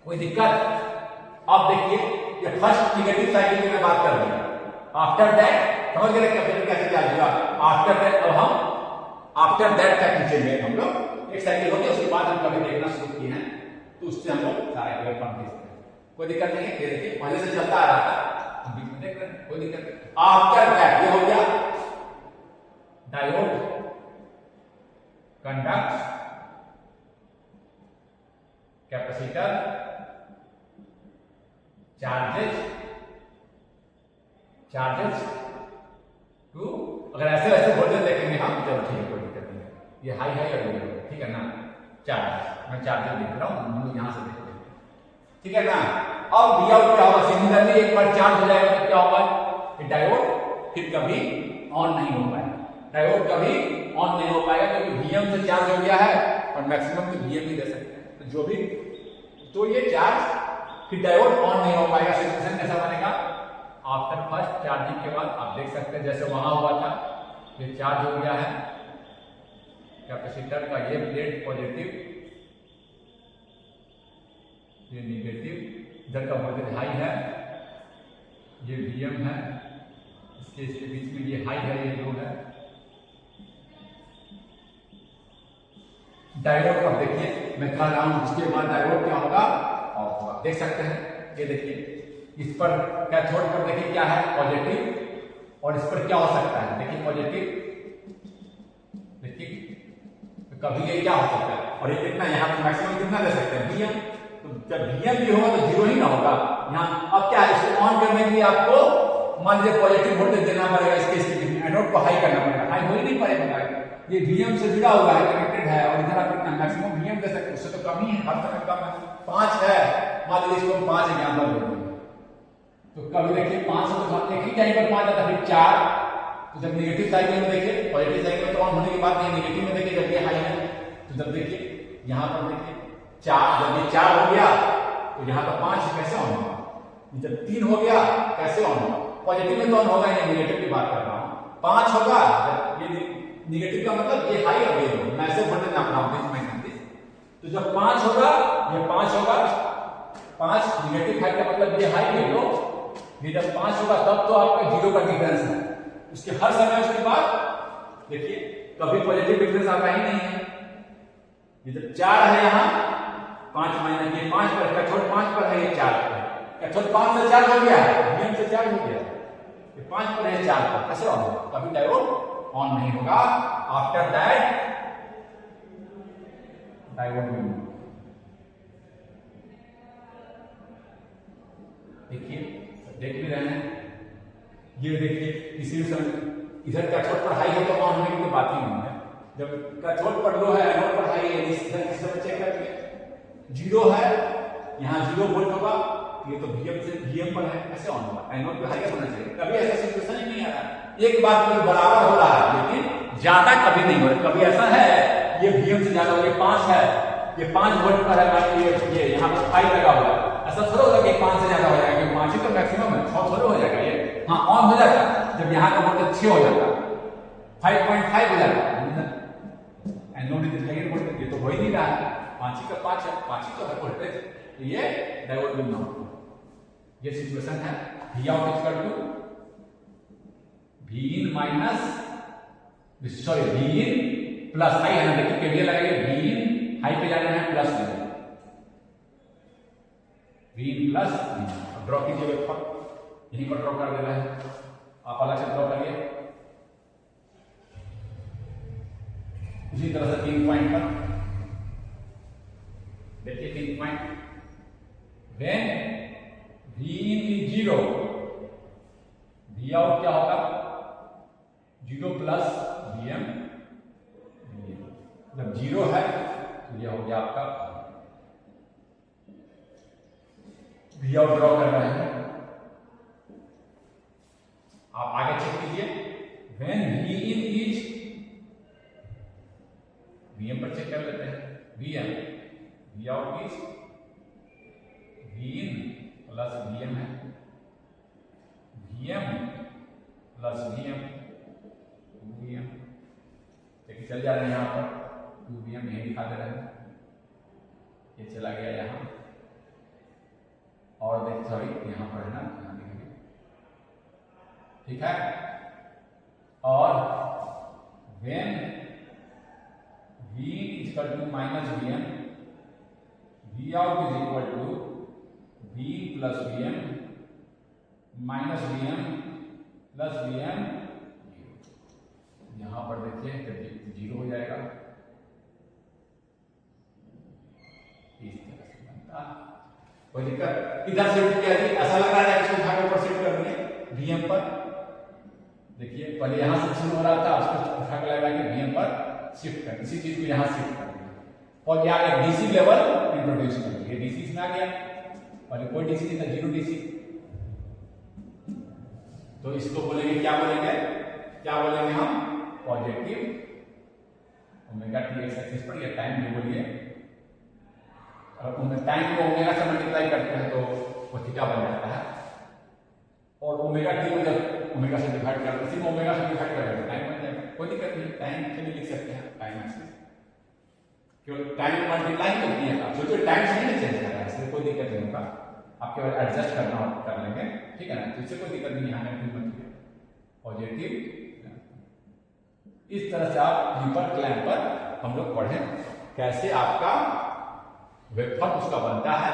कोई दिक्कत? अब देखिए ये फर्स्ट निगेटिव साइकिल की मैं बात कर रहा हूं, आफ्टर दैट समझ गए कैपेसिटर कैसे चार्ज होगा, आफ्टर दैट, अब हम आफ्टर दैट तक खींचेंगे हम लोग, एक साइकिल हो गया, उसके बाद हम कभी देखना शुरू किए हैं, तो उससे हम लोग सारा इलेक्ट्रॉन खींचते हैं, कोई दिक्कत नहीं है। ये देखिए पहले से चलता आ रहा था, हम बीच में देख रहे हैं, कोई दिक्कत नहीं। आफ्टर दैट ये हो गया, diode conduct, capacitor charges to, अगर ऐसे ऐसे वोल्टेज देखेंगे हम, चलो ठीक है कोई दिक्कत नहीं है, ये हाई है या लो है, ठीक है ना, चार्ज, मैं चार्जर देख रहा हूँ, हम लोग यहाँ से देखते हैं, ठीक है ना। अब दिया क्या होगा, सिमिलरली एक बार चार्ज हो जाएगा तो क्या होगा, डायोड फिर कभी ऑन नहीं हो पाएगा, डायोड कभी ऑन नहीं हो पाएगा, क्योंकि वीएम से चार्ज हो गया है, और मैक्सिमम तो वीएम ही दे सकते हैं, तो जो भी, तो ये चार्ज फिर डायोड ऑन नहीं हो पाएगा। सिचुएशन कैसा बनेगा, आफ्टर फर्स्ट चार्जिंग के बाद आप देख सकते हैं जैसे वहां हुआ था, ये चार्ज हो गया है कैपेसिटर का, ये प्लेट पॉजिटिव, ये निगेटिव, इधर का वोल्टेज हाई है, ये वीएम है, इसके बीच में ये हाई है, ये लो है। डायोड अब देखिए मैं कह रहा हूं, उसके बाद डायोड क्या होगा, ऑफ होगा, देख सकते हैं, ये देखिए इस पर कैथोड पर देखिए क्या है, पॉजिटिव, और इस पर क्या हो सकता है, देखिए पॉजिटिव, देखिए तो कभी ये क्या हो सकता है, और ये कितना, यहाँ पर मैक्सिमम कितना दे सकते हैं, वीएम, तो जब वीएम भी होगा तो जीरो ही ना होगा यहाँ। अब क्या है, इसको ऑन करने के लिए आपको मान लीजिए पॉजिटिव वोल्टेज देना पड़ेगा, इसके एनोड को हाई करना पड़ेगा, हाई हो ही नहीं पाएगा, ये वीएम से जुड़ा हुआ है, कनेक्टेड है, और इधर आप कितना मैक्सिमम वीएम दे सकते हैं, उससे तो कम ही है, हर समय कम है, 5 है, मान लीजिए इसको 5 एग्जाम्पल दे देंगे, तो कभी देखिए 5 तो एक ही टाइम पर 5 आता, फिर 4, तो जब निगेटिव साइकिल में देखिए, पॉजिटिव साइकिल में तो ऑन होने की बात नहीं, निगेटिव में देखिए जब ये हाई है, तो जब देखिए यहाँ पर देखिए 4, जब ये 4 हो गया तो यहाँ पर 5 कैसे ऑन होगा, जब 3 हो गया कैसे ऑन होगा, पॉजिटिव में तो ऑन होगा, ये निगेटिव की बात कर रहा हूँ, 5 होगा, जब ये निगेटिव का मतलब ये हाई और ये लो, मैं ऐसे वोल्टेज नाप रहा हूँ, तो जब 5 होगा, ये 5 होगा, 5 निगेटिव हाई का मतलब ये हाई, ये लो, ये जब 5 होगा तब तो आपका जीरो का डिफरेंस है, उसके हर समय उसके बाद देखिए कभी पॉजिटिव डिफरेंस आता ही नहीं है, ये जब 4 है यहाँ 5 माइनस ये 5 पर, कैथोड 5 पर है, ये 4 पर है, कैथोड 5 से चार्ज हो गया है, वीएम से चार्ज हो गया है, ये 5 पर है, 4 पर, कैसे ऑन होगा, कभी डायोड ऑन नहीं होगा। आफ्टर दैट डायोड देखिए देख भी रहे हैं, ये देखिए इसी इधर कैथोड पर हाई है तो ऑन होने की तो बात ही नहीं है, जब कैथोड पर लो है एनोड पर हाई है, इधर किस तरह चेक करके 0 है, यहाँ 0 वोल्ट होगा, ये तो Vm से Vm पर है, ऐसे ऑन होगा, एनोड पे हाई होना चाहिए। कभी ऐसा सिचुएशन ही नहीं आ रहा, एक बार तो बराबर हो रहा है लेकिन ज्यादा कभी नहीं हो रहा। कभी ऐसा है ये Vm से ज्यादा हो, ये 5 है, ये 5 वोल्ट पर है, मान लीजिए ये यहाँ पर 5 लगा हुआ है, ऐसा थोड़ा होगा कि 5 से ज्यादा हो जाएगा, 5 ही तो मैक्सिमम है, 6 थोड़ा हो जाएगा ये, हाँ ऑन हो जाएगा जब यहाँ का वोल्टेज 6 हो जाएगा, 5.5 हो जाएगा, एनोड इज हायर वोल्टेज, ये तो हो ही नहीं रहा है, 5 ही का 5 है, 5 ही तो है वोल्टेज, तो ये डायोड विल नॉट, ये सिचुएशन है। V out equal to V in minus, sorry V in plus high है ना, देखिए केवीएल लगाइए, V इन हाई पे जाना है plus V in plus V, draw कीजिए वेवफॉर्म, यहीं पर ड्रॉ कर देना है, आप अलग से ड्रॉ करिए उसी तरह से 3 पॉइंट पर देखिए 3 point, when V in is 0, V out क्या होगा 0 प्लस Vm, जब 0 है तो यह हो गया आपका V out ड्रॉ कर रहे हैं, आप आगे चेक कीजिए, when V in is, Vm पर चेक कर लेते हैं, Vm, V out is V in plus Vm है, Vm प्लस Vm, 2Vm, देखिए चल जा रहे हैं यहाँ पर 2Vm यही दिखा दे रहे हैं, ये चला गया यहाँ, और देखिए सॉरी यहाँ पर है ना, यहाँ देखिए ठीक है, और when V is equal to minus Vm, V out is equal to V plus Vm minus Vm plus Vm, यहां पर देखिए जब 0 हो जाएगा इस तरह से बनता, कोई दिक्कत, इधर शिफ्ट किया जी, ऐसा लग रहा है इसको उठा के ऊपर शिफ्ट कर दिए Vm पर, देखिए पहले यहां से शुरू हो रहा था, उसको उठा के लग रहा है कि Vm पर शिफ्ट कर, इसी चीज को यहां शिफ्ट कर दिया और क्या एक डीसी लेवल इंट्रोड्यूस कर दिया, डीसी इसमें आ गया, और कोई डीसी नहीं था, 0 डीसी, तो इसको बोलेंगे क्या बोलेंगे, क्या बोलेंगे हम, positive omega T x axis पर, ये टाइम जो बोलिए, अगर टाइम को ओमेगा से मल्टीप्लाई करते हैं तो वो थीटा बन जाता है, और ओमेगा टी में जब ओमेगा से डिवाइड करते हैं, सिर्फ ओमेगा से डिवाइड करेंगे टाइम बन जाएगा, कोई दिक्कत नहीं, टाइम के लिए लिख सकते हैं टाइम एक्सिस, केवल टाइम मल्टीप्लाई तो किया था, सोचिए टाइम से नहीं चेंज कर रहा है, इसलिए कोई दिक्कत नहीं होगा, आप केवल एडजस्ट करना कर लेंगे, ठीक है ना, तो इससे कोई दिक्कत नहीं, यहाँ नेगेटिव पॉजिटिव, इस तरह से आप लीपर क्लैंप पर हम लोग पढ़े कैसे आपका वेवफॉर्म उसका बनता है,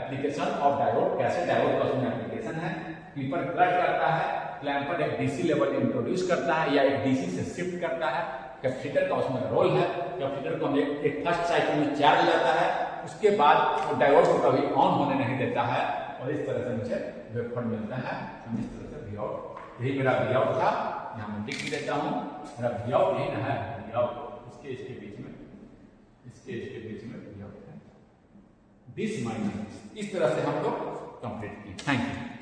एप्लीकेशन ऑफ डायोड, कैसे डायोड का उसमें एप्लीकेशन है, लीपर फ्लड करता है, क्लैंप पर एक डीसी लेवल इंट्रोड्यूस करता है या एक डीसी से शिफ्ट करता है, कैपेसिटर का उसमें रोल है, कैपेसिटर को एक फर्स्ट साइकिल में चार्ज लेता है, उसके बाद डायोड को कभी ऑन होने नहीं देता है, और इस तरह से मुझे वेवफॉर्म मिलता है, हम इस तरह से V आउट, यही मेरा V आउट था, यहाँ मैं लिख देता हूँ, मेरा V आउट यही ना है, V आउट इसके बीच में, इसके बीच में V आउट है, दिस माइनस, इस तरह से हम लोग कंप्लीट किए, थैंक यू।